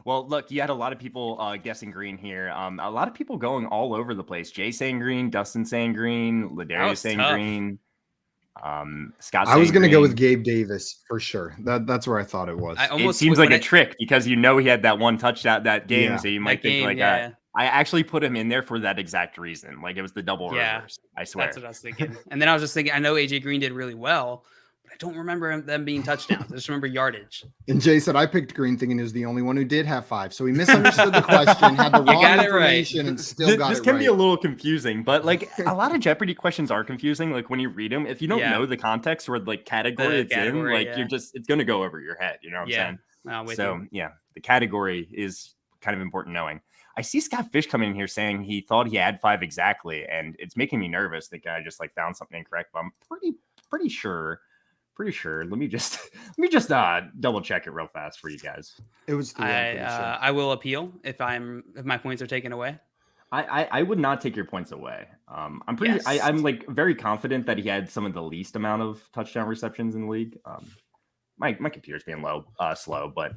Well, look, you had a lot of people guessing Green here. A lot of people going all over the place. Jay saying Green, Dustin saying Green, Ladarius saying tough. Green. Scott. I was going to go with Gabe Davis for sure. That's where I thought it was. It seems like a trick because he had that one touchdown that game, so you might think that. I actually put him in there for that exact reason. Like it was the double reverse. I swear. That's what I was thinking. And then I was just thinking, I know AJ Green did really well, but I don't remember them being touchdowns. I just remember yardage. And Jay said I picked Green thinking he was the only one who did have 5. So he misunderstood the question, had the wrong information, and still got it right. This can be a little confusing, but like a lot of Jeopardy questions are confusing. Like when you read them, if you don't know the context or like category it's in, like it's going to go over your head. You know what I'm saying? The category is kind of important knowing. I see Scott Fish coming in here saying he thought he had 5 exactly, and it's making me nervous. The guy just like found something incorrect, but I'm pretty sure. Let me just double check it real fast for you guys. It was 3. I will appeal if my points are taken away. I would not take your points away. I'm like very confident that he had some of the least amount of touchdown receptions in the league. My computer's being slow, but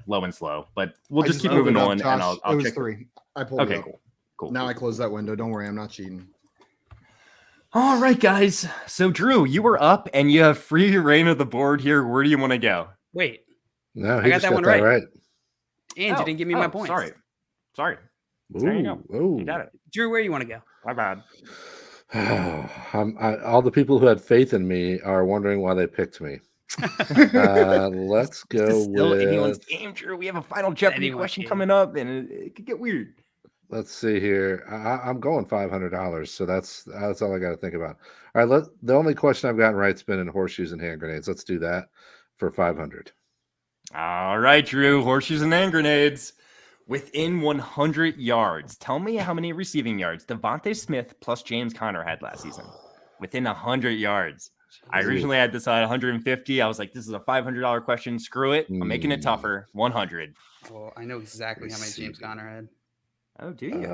we'll just keep moving on. Josh, and I'll check 3. I pulled it up. Cool. Now I close that window. Don't worry, I'm not cheating. All right, guys. So, Drew, you were up, and you have free reign of the board here. Where do you want to go? Wait. No, I got that one right. And you didn't give me my points. Sorry. Ooh, there you go. Ooh. You got it. Drew, where do you want to go? My bad. All the people who had faith in me are wondering why they picked me. Let's go with anyone's game, Drew. We have a final Jeopardy question coming up, and it could get weird. Let's see here. I'm going $500, so that's all I got to think about. All right, the only question I've gotten right's been in horseshoes and hand grenades. Let's do that for 500. All right, Drew. Horseshoes and hand grenades within 100 yards. Tell me how many receiving yards Devontae Smith plus James Conner had last season. Within 100 yards. I originally had this at 150. I was like, this is a $500 question. Screw it. I'm making it tougher. 100. Well, I know exactly how many James Conner had. Oh, do you?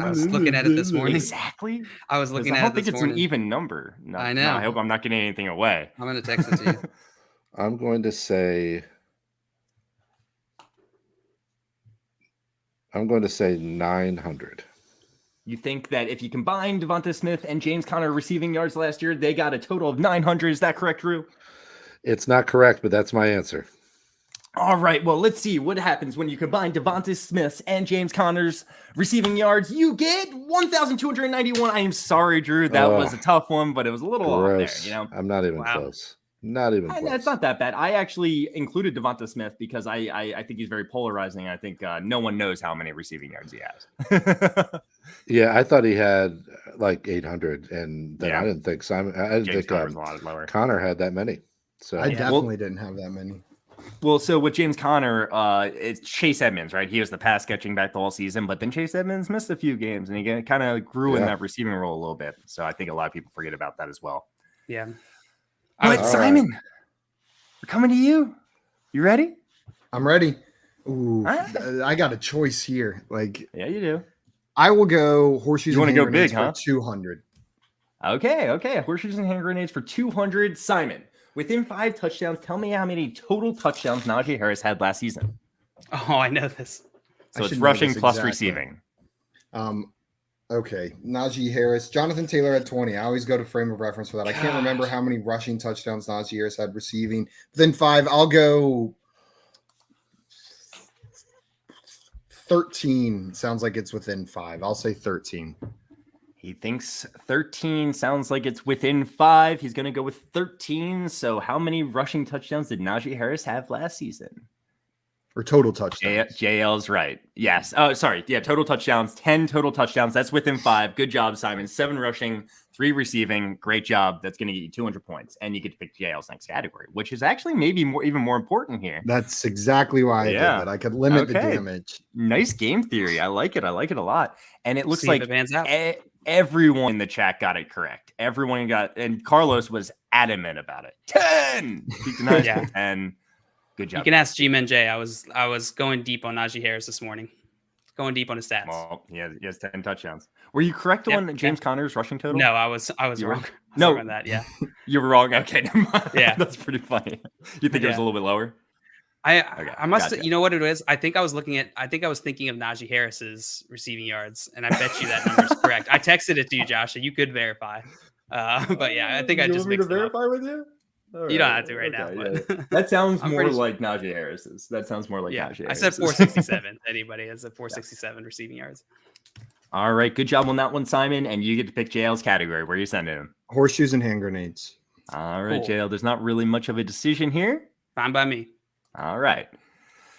I was looking at it this morning. Exactly. I was looking at it this morning. I don't think it's an even number. No, I know. No, I hope I'm not getting anything away. I'm going to text it to you. I'm going to say 900. You think that if you combine Devonta Smith and James Conner receiving yards last year, they got a total of 900. Is that correct, Drew? It's not correct, but that's my answer. All right, well, let's see what happens when you combine Devonta Smith's and James Conner's receiving yards. You get 1,291. I am sorry, Drew. That was a tough one, but it was a little off there. You know, I'm not even close. Not even close. It's not that bad. I actually included Devonta Smith because I think he's very polarizing. I think no one knows how many receiving yards he has. Yeah, I thought he had like 800, and then I didn't think Simon. I didn't think a lot lower. Connor had that many. So I definitely didn't have that many. Well, so with James Conner, it's Chase Edmonds, right? He was the pass catching back the whole season, but then Chase Edmonds missed a few games, and he kind of grew in that receiving role a little bit. So I think a lot of people forget about that as well. Yeah. All right, Simon, we're coming to you. You ready? I'm ready. Ooh, I got a choice here. Like, yeah, you do. I will go horseshoes. You want to go big, huh? 200. Okay. Horseshoes and hand grenades for 200. Simon, within 5 touchdowns, tell me how many total touchdowns Naji Harris had last season. Oh, I know this. So it's rushing plus receiving. Okay, Naji Harris. Jonathan Taylor had 20. I always go to frame of reference for that. I can't remember how many rushing touchdowns Naji Harris had receiving. Within 5, I'll go 13. Sounds like it's within 5. I'll say 13. He thinks 13 sounds like it's within 5. He's going to go with 13. So how many rushing touchdowns did Naji Harris have last season? Or total touchdowns. JL's right. Yes. Oh, sorry. Yeah, total touchdowns. 10 total touchdowns. That's within 5. Good job, Simon. 7 rushing, 3 receiving. Great job. That's going to get you 200 points. And you get to pick JL's next category, which is actually maybe even more important here. That's exactly why I did that. I could limit the damage. Nice game theory. I like it. I like it a lot. And it looks like it pans out. Everyone in the chat got it correct. Everyone and Carlos was adamant about it. 10. He denied 10. Good job. You can ask G-Man J. I was going deep on Naji Harris this morning. Going deep on his stats. Well, he has 10 touchdowns. Were you correct on James Conner's rushing total? No, I was wrong. No, on that. Yeah, you were wrong. Okay, never mind. Yeah, that's pretty funny. You think it was a little bit lower? I must. Gotcha. You know what it is? I think I was thinking of Naji Harris's receiving yards, and I bet you that number's correct. I texted it to you, Josh, and you could verify. But yeah, I think I just mixed it up. Verify with you. Right. You don't have to now. But that sounds more like Naji Harris's. That sounds more like Naji Harris's. I said 467. Anybody has a 467 receiving yards. All right. Good job on that one, Simon. And you get to pick JL's category. Where are you sending him? Horseshoes and hand grenades. All right, cool. JL. There's not really much of a decision here. Fine by me. All right.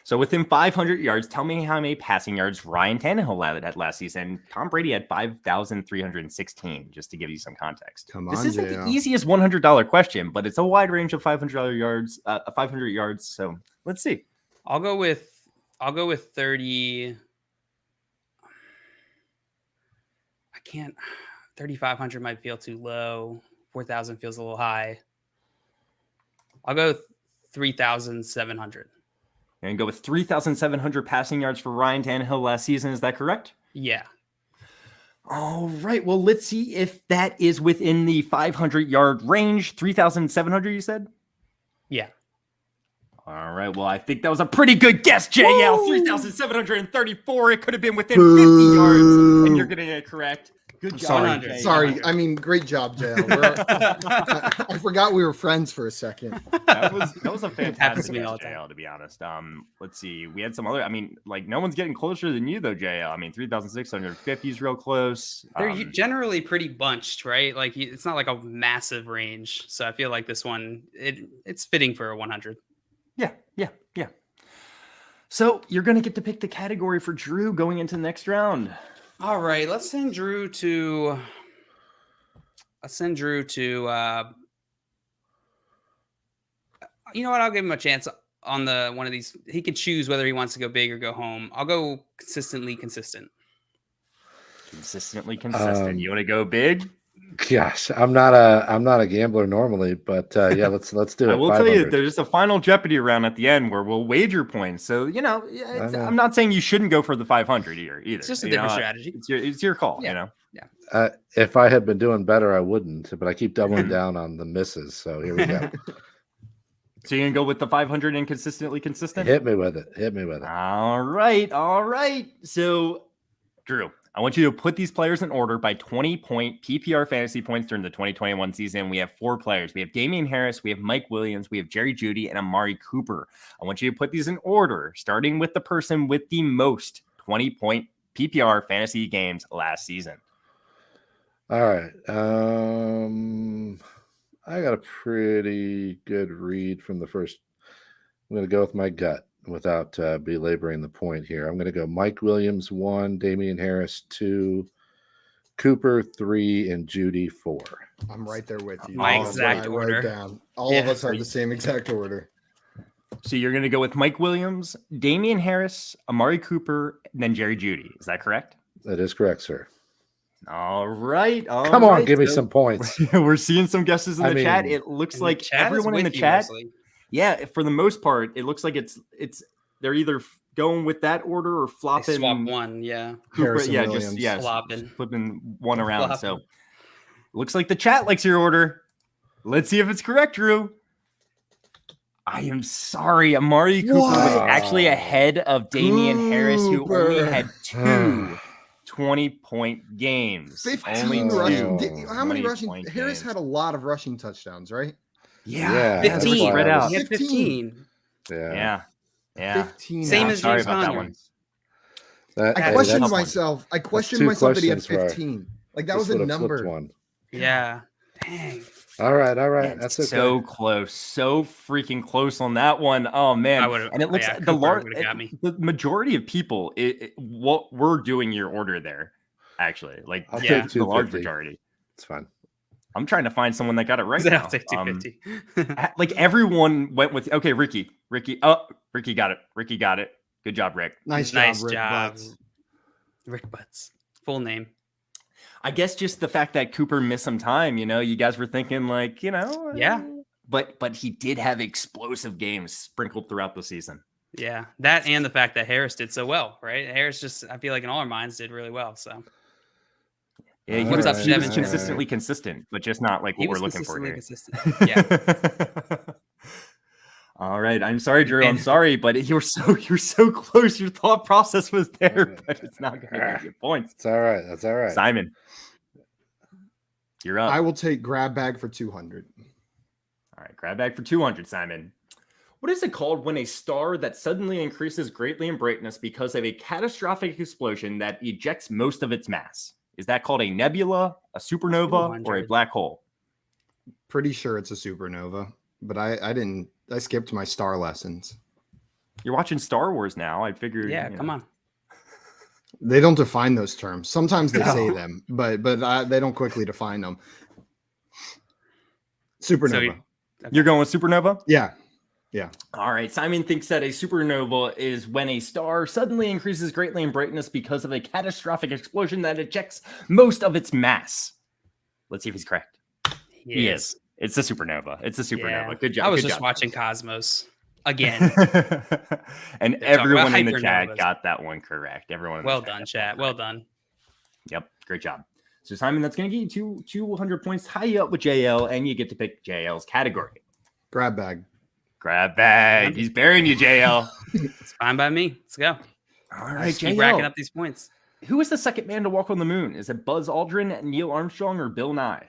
So within 500 yards, tell me how many passing yards Ryan Tannehill had last season. Tom Brady had 5,316, just to give you some context. Come on, this isn't the easiest $100 question, but it's a wide range of 500 yards. 500 yards. So let's see. I'll go with 30. I can't. 3,500 might feel too low. 4,000 feels a little high. I'll go 3,700. And go with 3,700 passing yards for Ryan Tannehill last season. Is that correct? Yeah. All right. Well, let's see if that is within the 500-yard range. 3,700, you said? Yeah. All right. Well, I think that was a pretty good guess, JL. 3,734. It could have been within 50 yards, and you're getting it correct. Good job. Sorry. I mean, great job, JL. I forgot we were friends for a second. That was a fantastic guess, JL, to be honest. Let's see. We had some other. I mean, like no one's getting closer than you though, JL. I mean, 3,650 is real close. They're generally pretty bunched, right? Like it's not like a massive range. So I feel like this one it's fitting for a 100. Yeah. So you're gonna get to pick the category for Drew going into the next round. All right, let's send Drew to. You know what? I'll give him a chance on one of these. He can choose whether he wants to go big or go home. I'll go consistently consistent. Consistently consistent. You want to go big? Gosh, I'm not a gambler normally, but yeah, let's do it. I will tell you, there's a final Jeopardy round at the end where we'll wager points. So I'm not saying you shouldn't go for the 500 here either. It's just a different strategy. It's your call. Yeah. If I had been doing better, I wouldn't. But I keep doubling down on the misses. So here we go. So you're gonna go with the 500 and consistently consistent? Hit me with it. All right. So, Drew, I want you to put these players in order by 20-point PPR fantasy points during the 2021 season. We have 4 players. We have Damian Harris, we have Mike Williams, we have Jerry Jeudy, and Amari Cooper. I want you to put these in order, starting with the person with the most 20-point PPR fantasy games last season. All right. I got a pretty good read from the first. I'm going to go with my gut without belaboring the point here. I'm going to go Mike Williams 1, Damian Harris 2, Cooper 3, and Jeudy 4. I'm right there with you. My exact order. Down. All of us have the same exact order. So you're going to go with Mike Williams, Damian Harris, Amari Cooper, and then Jerry Jeudy. Is that correct? That is correct, sir. All right. Come on, give me some points. We're seeing some guesses in the chat. It looks like everyone in the chat. Yeah, for the most part, it looks like it's they're either going with that order or flopping. They swap one, yeah. Cooper, flipping one around. So looks like the chat likes your order. Let's see if it's correct, Drew. I am sorry. Amari Cooper was actually ahead of Damian Harris, who only had 2 20-point games. 15 rushing. How many rushing? Harris had a lot of rushing touchdowns, right? Yeah. 15. Spread out. 15. Yeah. 15. Same as sorry James about Conner. that one. I questioned myself. That he had 15. Like that was a number. One. Yeah. Dang. All right. That's okay. So close, so freaking close on that one. Oh man! And it looks the majority of people, what we're doing your order there, actually, like I'll take the large majority. It's fine. I'm trying to find someone that got it right now. I'll take 250. Like everyone went with Ricky. Oh, Ricky got it. Ricky got it. Good job, Rick. Nice job. Rick Butts. Full name. I guess just the fact that Cooper missed some time, you guys were thinking like, yeah. But he did have explosive games sprinkled throughout the season. Yeah, that and the fact that Harris did so well, right? Harris just, I feel like in all our minds, did really well. So yeah, he was consistently consistent, but just not like what we're looking for here. Yeah. All right, I'm sorry, Drew. I'm sorry, but you're so close. Your thought process was there, but it's not going to give you points. It's all right. That's all right. Simon, you're up. I will take grab bag for 200. All right, grab bag for 200, Simon. What is it called when a star that suddenly increases greatly in brightness because of a catastrophic explosion that ejects most of its mass? Is that called a nebula, a supernova, or a black hole? Pretty sure it's a supernova, but I skipped my star lessons. You're watching Star Wars now. I figured. Yeah, come on. They don't define those terms. Sometimes they say them, but they don't quickly define them. Supernova. So you're going with supernova? Yeah. All right. Simon thinks that a supernova is when a star suddenly increases greatly in brightness because of a catastrophic explosion that ejects most of its mass. Let's see if he's correct. He is. It's a supernova. Yeah. Good job. I was just watching Cosmos again. And everyone in the chat got that one correct. Everyone. Well done, chat. Well done. Yep. Great job. So, Simon, that's going to get you 200 points. Tie you up with JL, and you get to pick JL's category. Grab bag. He's burying you, JL. It's fine by me. Let's go. All right, JL. Keep racking up these points. Who is the second man to walk on the moon? Is it Buzz Aldrin, Neil Armstrong, or Bill Nye?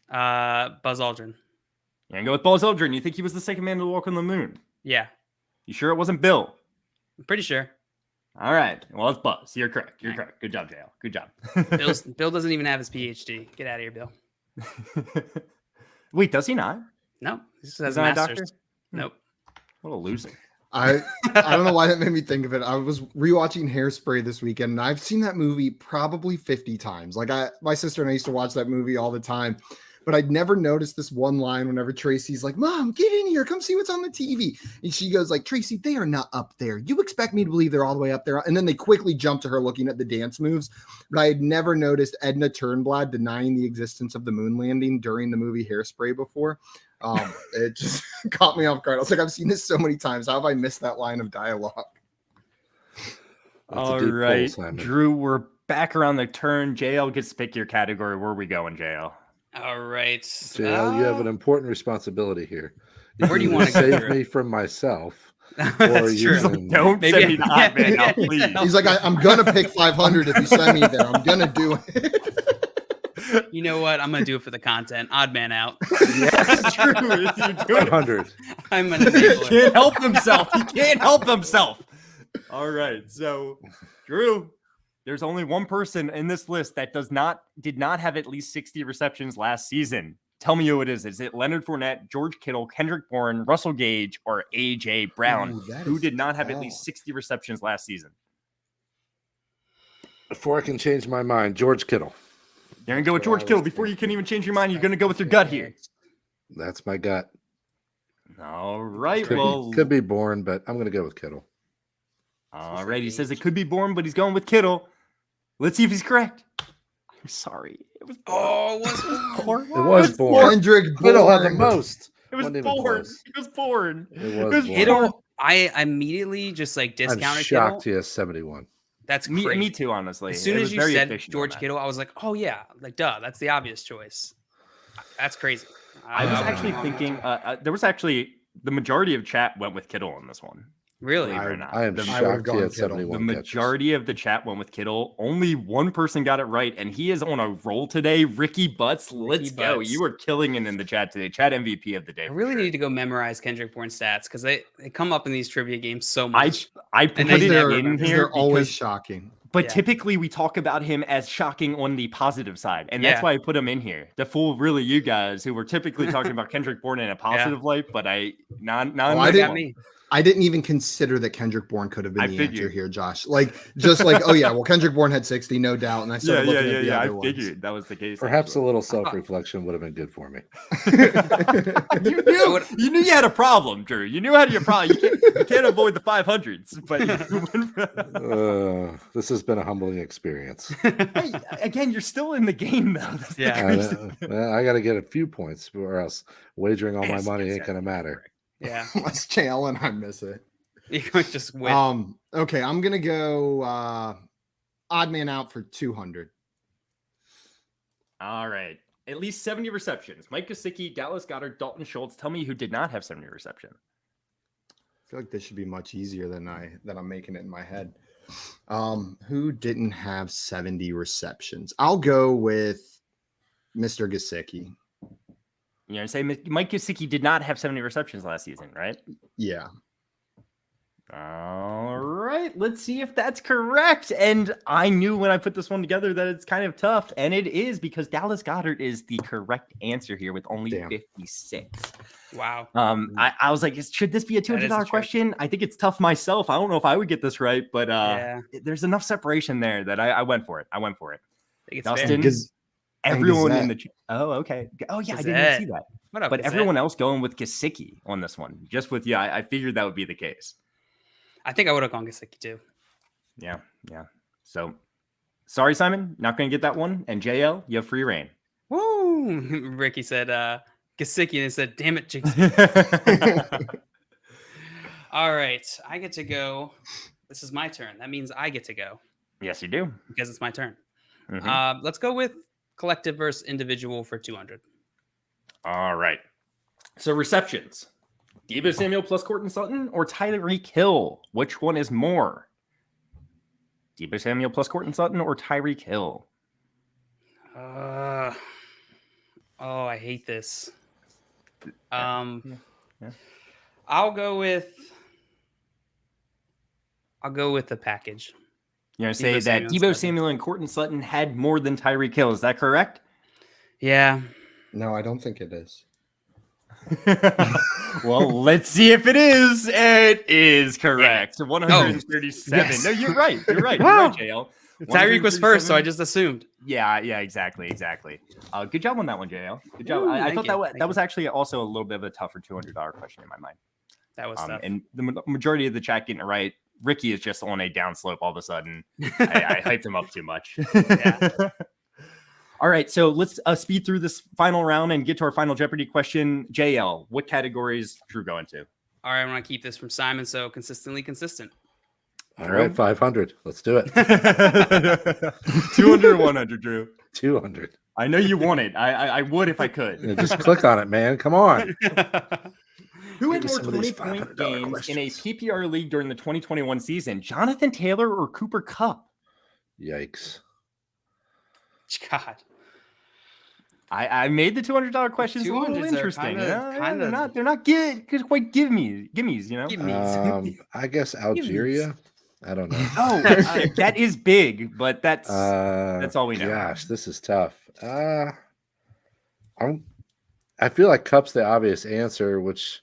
Buzz Aldrin. You're going to go with Buzz Aldrin. You think he was the second man to walk on the moon? Yeah. You sure it wasn't Bill? I'm pretty sure. All right. Well, it's Buzz. You're correct. Correct. Good job, JL. Good job. Bill doesn't even have his PhD. Get out of here, Bill. Wait, does he not? No. He just has a master's. Nope. What a loser. I don't know why that made me think of it. I was rewatching Hairspray this weekend, and I've seen that movie probably 50 times. Like my sister and I used to watch that movie all the time. but I'd never noticed this one line whenever Tracy's like, Mom, get in here. Come see what's on the TV. And she goes like, Tracy, they are not up there. You expect me to believe they're all the way up there? And then they quickly jump to her looking at the dance moves. But I had never noticed Edna Turnblad denying the existence of the moon landing during the movie Hairspray before. It just caught me off guard. I was like, I've seen this so many times. How have I missed that line of dialogue? All right, Drew, we're back around the turn. JL gets to pick your category. Where are we going, JL? All right. JL, you have an important responsibility here. Where do you want to go? Save me from myself. That's true. Don't send me the odd man out, please. He's like, I'm going to pick 500 if you send me there. I'm going to do it. You know what? I'm going to do it for the content. Odd man out. Yeah, that's true. 500. I'm an enabler. He can't help himself. He can't help himself. All right. So, Drew, there's only one person in this list that did not have at least 60 receptions last season. Tell me who it is. Is it Leonard Fournette, George Kittle, Kendrick Bourne, Russell Gage, or A.J. Brown, who did not have at least 60 receptions last season? Before I can change my mind, George Kittle. You're going to go with George Kittle. Before you can even change your mind, you're going to go with your gut here. That's my gut. All right. Could be Bourne, but I'm going to go with Kittle. All right. He says it could be Bourne, but he's going with Kittle. Let's see if he's correct. I'm sorry. It was Bourne. Oh, it was Bourne. Kendrick Kittle had the most. It was Bourne. It was Bourne. It was Kittle. I immediately just like discounted I'm shocked Kittle. He has 71. That's crazy. Me too, honestly. As soon as you said George Kittle, I was like, oh yeah, like duh, that's the obvious choice. That's crazy. I was actually thinking there was actually the majority of chat went with Kittle on this one. Really? I am shocked he had 71. The majority of the chat went with Kittle. Only one person got it right, and he is on a roll today. Ricky Butts, let's go. You were killing it in the chat today. Chat MVP of the day. I really need to go memorize Kendrick Bourne stats because they come up in these trivia games so much. I put it in here. They're always shocking. But typically we talk about him as shocking on the positive side. And that's why I put him in here. To fool really you guys who were typically talking about Kendrick Bourne in a positive light, but I didn't even consider that Kendrick Bourne could have been the answer here, Josh. Oh yeah, well, Kendrick Bourne had 60, no doubt. And I started looking at the other ones. I figured that was the case. Perhaps a little self-reflection would have been good for me. You knew you had a problem, Drew. You knew had your problem. You can't avoid the 500s. But this has been a humbling experience. Hey, again, you're still in the game, though. I got to get a few points, or else wagering all my money ain't gonna matter. Yeah, let's jail and I miss it. You could just win. Okay, I'm gonna go odd man out for 200. All right, at least 70 receptions. Mike Gesicki, Dallas Goedert, Dalton Schultz. Tell me who did not have 70 receptions. I feel like this should be much easier than I'm making it in my head. Who didn't have 70 receptions? I'll go with Mr. Gesicki. You're going to say Mike Gesicki did not have 70 receptions last season, right? Yeah. All right. Let's see if that's correct. And I knew when I put this one together that it's kind of tough. And it is because Dallas Goedert is the correct answer here with only 56. Wow. I was like, should this be a $200 question? I think it's tough myself. I don't know if I would get this right, but there's enough separation there that I went for it. I think Dustin, everyone in the chat. Oh, okay. Oh, yeah, I didn't even see that. But everyone else going with Gesicki on this one. Just with I figured that would be the case. I think I would have gone Gesicki too. Yeah. So, sorry, Simon. Not going to get that one. And JL, you have free reign. Woo! Ricky said Gesicki, and he said, damn it, Jinx. All right. I get to go. This is my turn. That means I get to go. Yes, you do. Because it's my turn. Mm-hmm. Let's go with collective versus individual for 200. All right. So receptions. Deebo Samuel plus Courtland Sutton or Tyreek Hill? Which one is more? Deebo Samuel plus Courtland Sutton or Tyreek Hill? I hate this. I'll go with the package. You're going to say that Deebo Samuel and Courtland Sutton had more than Tyreek Hill. Is that correct? Yeah. No, I don't think it is. Well, let's see if it is. It is correct. 137. Yes. No, you're right. You're right, JL. Tyreek was first, so I just assumed. Yeah, exactly. Good job on that one, JL. Good job. Ooh, I thought that was actually also a little bit of a tougher $200 question in my mind. That was tough. And the majority of the chat getting it right. Ricky is just on a downslope all of a sudden. I hyped him up too much. Yeah. All right, so let's speed through this final round and get to our final Jeopardy question. JL, what categories Drew going to? All right, I want to keep this from Simon, so consistently consistent. All right, 500. Let's do it. 200 or 100, Drew? 200. I know you want it. I would if I could. Yeah, just click on it, man. Come on. Who had more 20-point games questions in a PPR league during the 2021 season? Jonathan Taylor or Cooper Kupp? Yikes. God. I made the $200 questions a little interesting. They're not quite gimmies, you know? I guess Algeria. I don't know. Oh, that is big, but that's all we know. Gosh, this is tough. I feel like Kupp's the obvious answer, which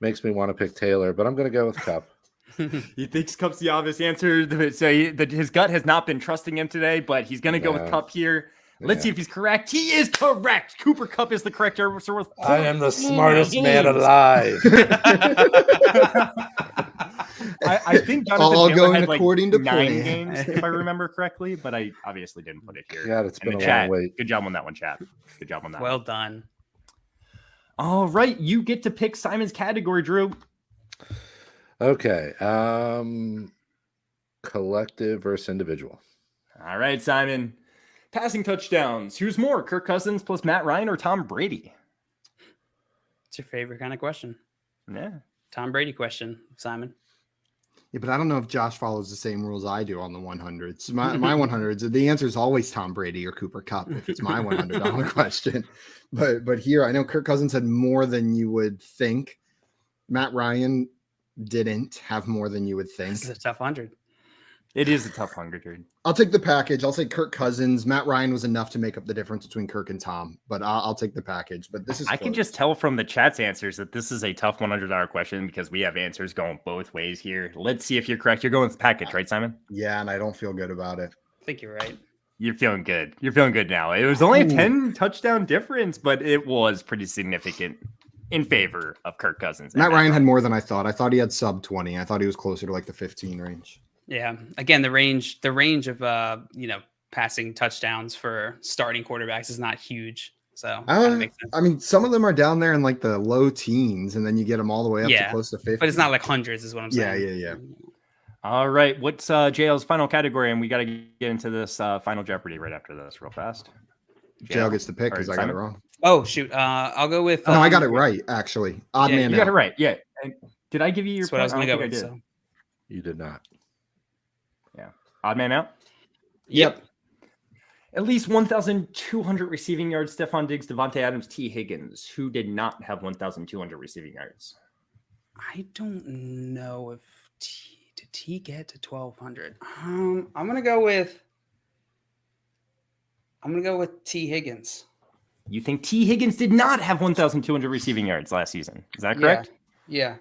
makes me want to pick Taylor, but I'm going to go with Kupp. He thinks Kupp's the obvious answer. So his gut has not been trusting him today, but he's going to go with Kupp here. Let's see if he's correct. He is correct. Cooper Kupp is the correct answer. I am the smartest man alive. I think Jonathan all Taylor going had according to 9 plan. games, if I remember correctly, but I obviously didn't put it here. Yeah, it's been a long wait. Good job on that one, chat. Good job on that. Well done. All right, you get to pick Simon's category, Drew. Okay. Collective versus individual. All right, Simon. Passing touchdowns. Who's more, Kirk Cousins plus Matt Ryan or Tom Brady? It's your favorite kind of question. Yeah. Tom Brady question, Simon. Yeah, but I don't know if Josh follows the same rules I do on the 100s. My 100s, the answer is always Tom Brady or Cooper Kupp if it's my $100 question. But here, I know Kirk Cousins had more than you would think. Matt Ryan didn't have more than you would think. This is a tough 100. It is a tough 100. I'll take the package. I'll say Kirk Cousins. Matt Ryan was enough to make up the difference between Kirk and Tom, but I'll take the package. But this is I can just tell from the chat's answers that this is a tough $100 question because we have answers going both ways here. Let's see if you're correct. You're going with the package, right, Simon? Yeah, and I don't feel good about it. I think you're right. You're feeling good. You're feeling good now. It was only a 10 touchdown difference, but it was pretty significant in favor of Kirk Cousins. Matt Ryan had more than I thought. I thought he had sub 20. I thought he was closer to like the 15 range. Yeah. Again, the range of passing touchdowns for starting quarterbacks is not huge. So makes sense. I mean, some of them are down there in like the low teens, and then you get them all the way up to close to 50. But it's not like hundreds, is what I'm saying. Yeah. All right. What's JL's final category? And we got to get into this final Jeopardy right after this real fast. JL gets the pick because I got it wrong. Oh, shoot. I'll go with. No, I got it right, actually. Odd man out. You got it right. Yeah. And did I give you your That's what I was going to go with. So. You did not. Yeah. Odd man out? Yep. At least 1,200 receiving yards, Stephon Diggs, Devontae Adams, T. Higgins. Who did not have 1,200 receiving yards? I don't know if did T get to 1,200. I'm gonna go with T. Higgins. You think T. Higgins did not have 1,200 receiving yards last season? Is that correct? Yeah.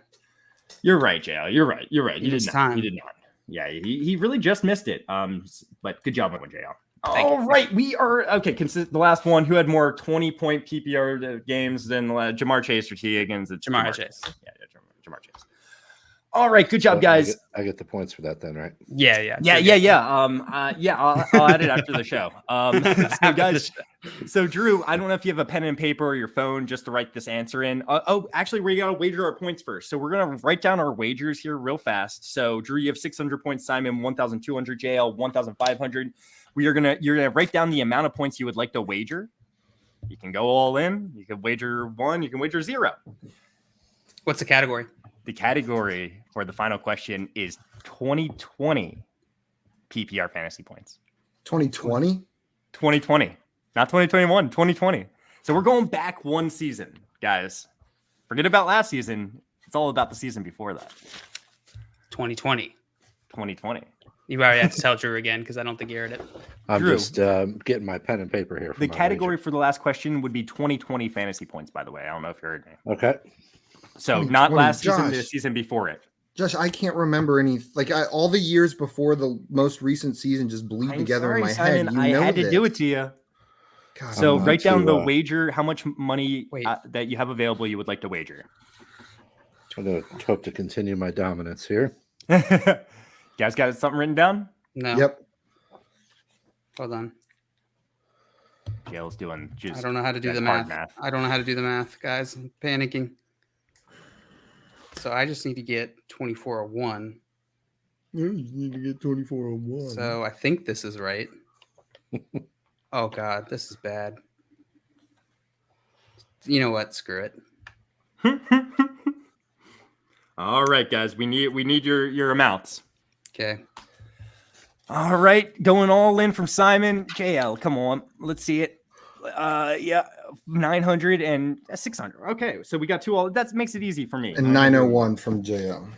You're right, JL. You're right. He did not. Time. He did not. Yeah, he really just missed it. But good job on JL. All right, we are okay. The last one, who had more 20-point PPR games than Jamar Chase or T. Higgins? It's Jamar Chase. Yeah, Jamar Chase. All right, good job, guys. I get the points for that then, right? Yeah. I'll add it after the show. So guys, so Drew, I don't know if you have a pen and paper or your phone just to write this answer in. Actually, we gotta wager our points first. So we're gonna write down our wagers here real fast. So Drew, you have 600 points. Simon, 1,200. JL, 1,500. You're gonna write down the amount of points you would like to wager. You can go all in. You can wager 1. You can wager 0. What's the category? The category for the final question is 2020 PPR fantasy points. 2020? 2020. Not 2021, 2020. So we're going back one season, guys. Forget about last season. It's all about the season before that. 2020. 2020. You probably have to tell Drew again because I don't think you heard it. I'm just getting my pen and paper here. The category for the last question would be 2020 fantasy points, by the way. I don't know if you heard me. Okay. So not last season, the season before it. Josh, I can't remember any, all the years before the most recent season just bleed together in my head. I had to do it to you. God, so write down the wager, how much money that you have available you would like to wager. I'm going to hope to continue my dominance here. You guys got something written down? No. Yep. Hold on. Gail's doing just I don't know how to do the math. I don't know how to do the math, guys. I'm panicking. So I just need to get 2401. You need to get 2401. So I think this is right. Oh God, this is bad. You know what? Screw it. All right, guys. We need your amounts. Okay. All right, going all in from Simon. JL, come on. Let's see it. 900 and 600. Okay, so we got two all. That makes it easy for me. And 901 from JL.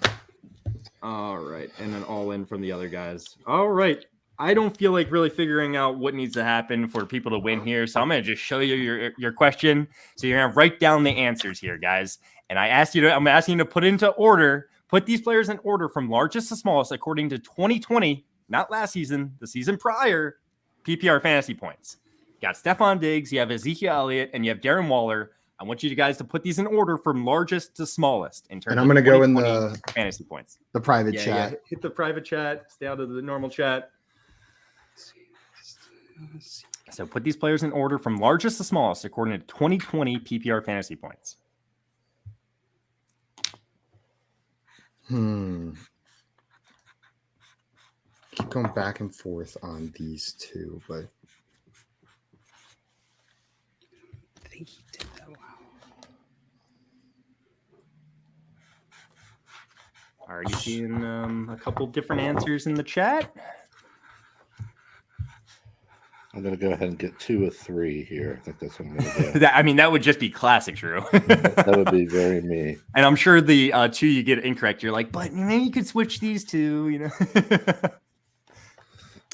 All right, and then all in from the other guys. All right. I don't feel like really figuring out what needs to happen for people to win here, so I'm going to just show you your question. So you're going to write down the answers here, guys. And I'm asking you to put into order, put these players in order from largest to smallest according to 2020, not last season, the season prior, PPR fantasy points. You got Stephon Diggs, you have Ezekiel Elliott, and you have Darren Waller. I want you guys to put these in order from largest to smallest in terms of I'm going to go in the fantasy points. The private chat. Yeah. Hit the private chat, stay out of the normal chat. So put these players in order from largest to smallest according to 2020 PPR fantasy points. Keep going back and forth on these two, but I think he did that. Wow. Are you seeing a couple different answers in the chat? I'm going to go ahead and get 2 of 3 here. I think that's what I'm going to do. That would just be classic, Drew. That would be very me. And I'm sure the 2 you get incorrect, you're like, but maybe you could switch these 2, you know?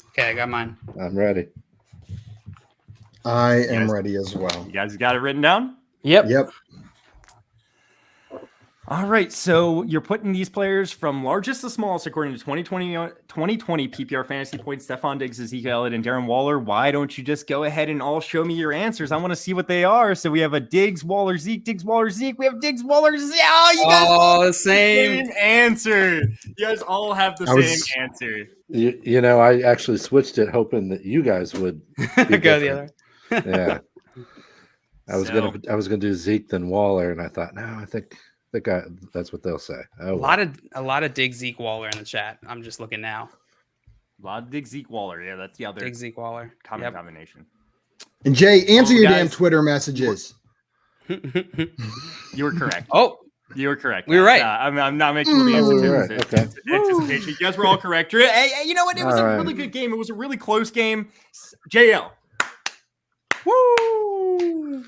Okay, I got mine. I'm ready. I am ready as well. You guys got it written down? Yep. All right, so you're putting these players from largest to smallest according to 2020 PPR fantasy points. Stephon Diggs, Ezekiel Elliott, and Darren Waller. Why don't you just go ahead and all show me your answers? I want to see what they are. So we have a Diggs, Waller, Zeke, Diggs, Waller, Zeke. We have Diggs, Waller, Zeke. Oh, you guys the same answer. You guys all have the same answer. You know, I actually switched it hoping that you guys would go the other. Yeah. I was gonna do Zeke then Waller, and I thought, no, I think that's what they'll say. A lot of Diggs, Zeke, Waller in the chat. I'm just looking now. A lot of Diggs, Zeke, Waller. Yeah, that's the other Diggs, Zeke, Waller combination. And Jay, answer your damn Twitter messages. You were correct. You were correct. We were right. I'm not making the answer to okay. Anticipation. You guys were all correct. Hey, you know what? It was a really good game. It was a really close game. JL. Woo!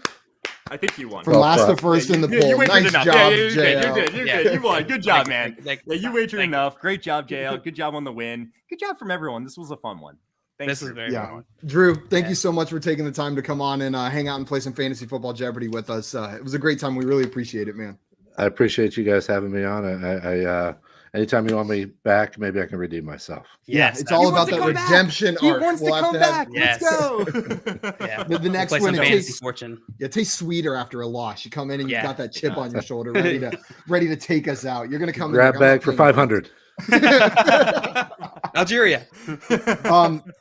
I think you won. From last to first in the poll. Nice job, JL. You're good. You won. Good job, man. You wagered enough. Great job, JL. Good job on the win. Good job from everyone. This was a fun one. This is very fun. Drew, thank you so much for taking the time to come on and hang out and play some fantasy football Jeopardy with us. It was a great time. We really appreciate it, man. I appreciate you guys having me on. I anytime you want me back, maybe I can redeem myself. Yes, it's all about that redemption arc. He wants to come back. Yes. Let's go. The next one, it tastes sweeter after a loss. You come in and you've got that chip on your shoulder, ready to take us out. You're gonna come grab bag for 500. Algeria.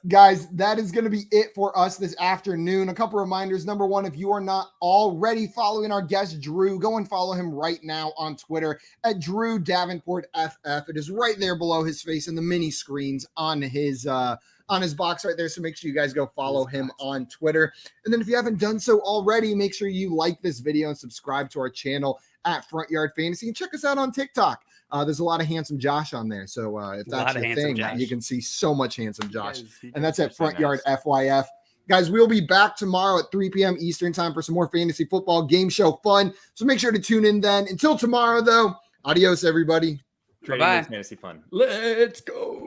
Guys, that is going to be it for us this afternoon. A couple reminders. Number one, if you are not already following our guest Drew, go and follow him right now on Twitter at Drew Davenport FF. It is right there below his face in the mini screens on his box right there. So make sure you guys go follow him on Twitter. And then if you haven't done so already, make sure you like this video and subscribe to our channel at Front Yard Fantasy and check us out on TikTok. There's a lot of handsome Josh on there. So if that's your thing, you can see so much handsome Josh. And that's at Front Yard FYF. Guys, we'll be back tomorrow at 3 p.m. Eastern time for some more fantasy football game show fun. So make sure to tune in then. Until tomorrow, though, adios, everybody. Bye-bye. Fantasy fun. Let's go.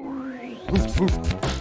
Woof, woof.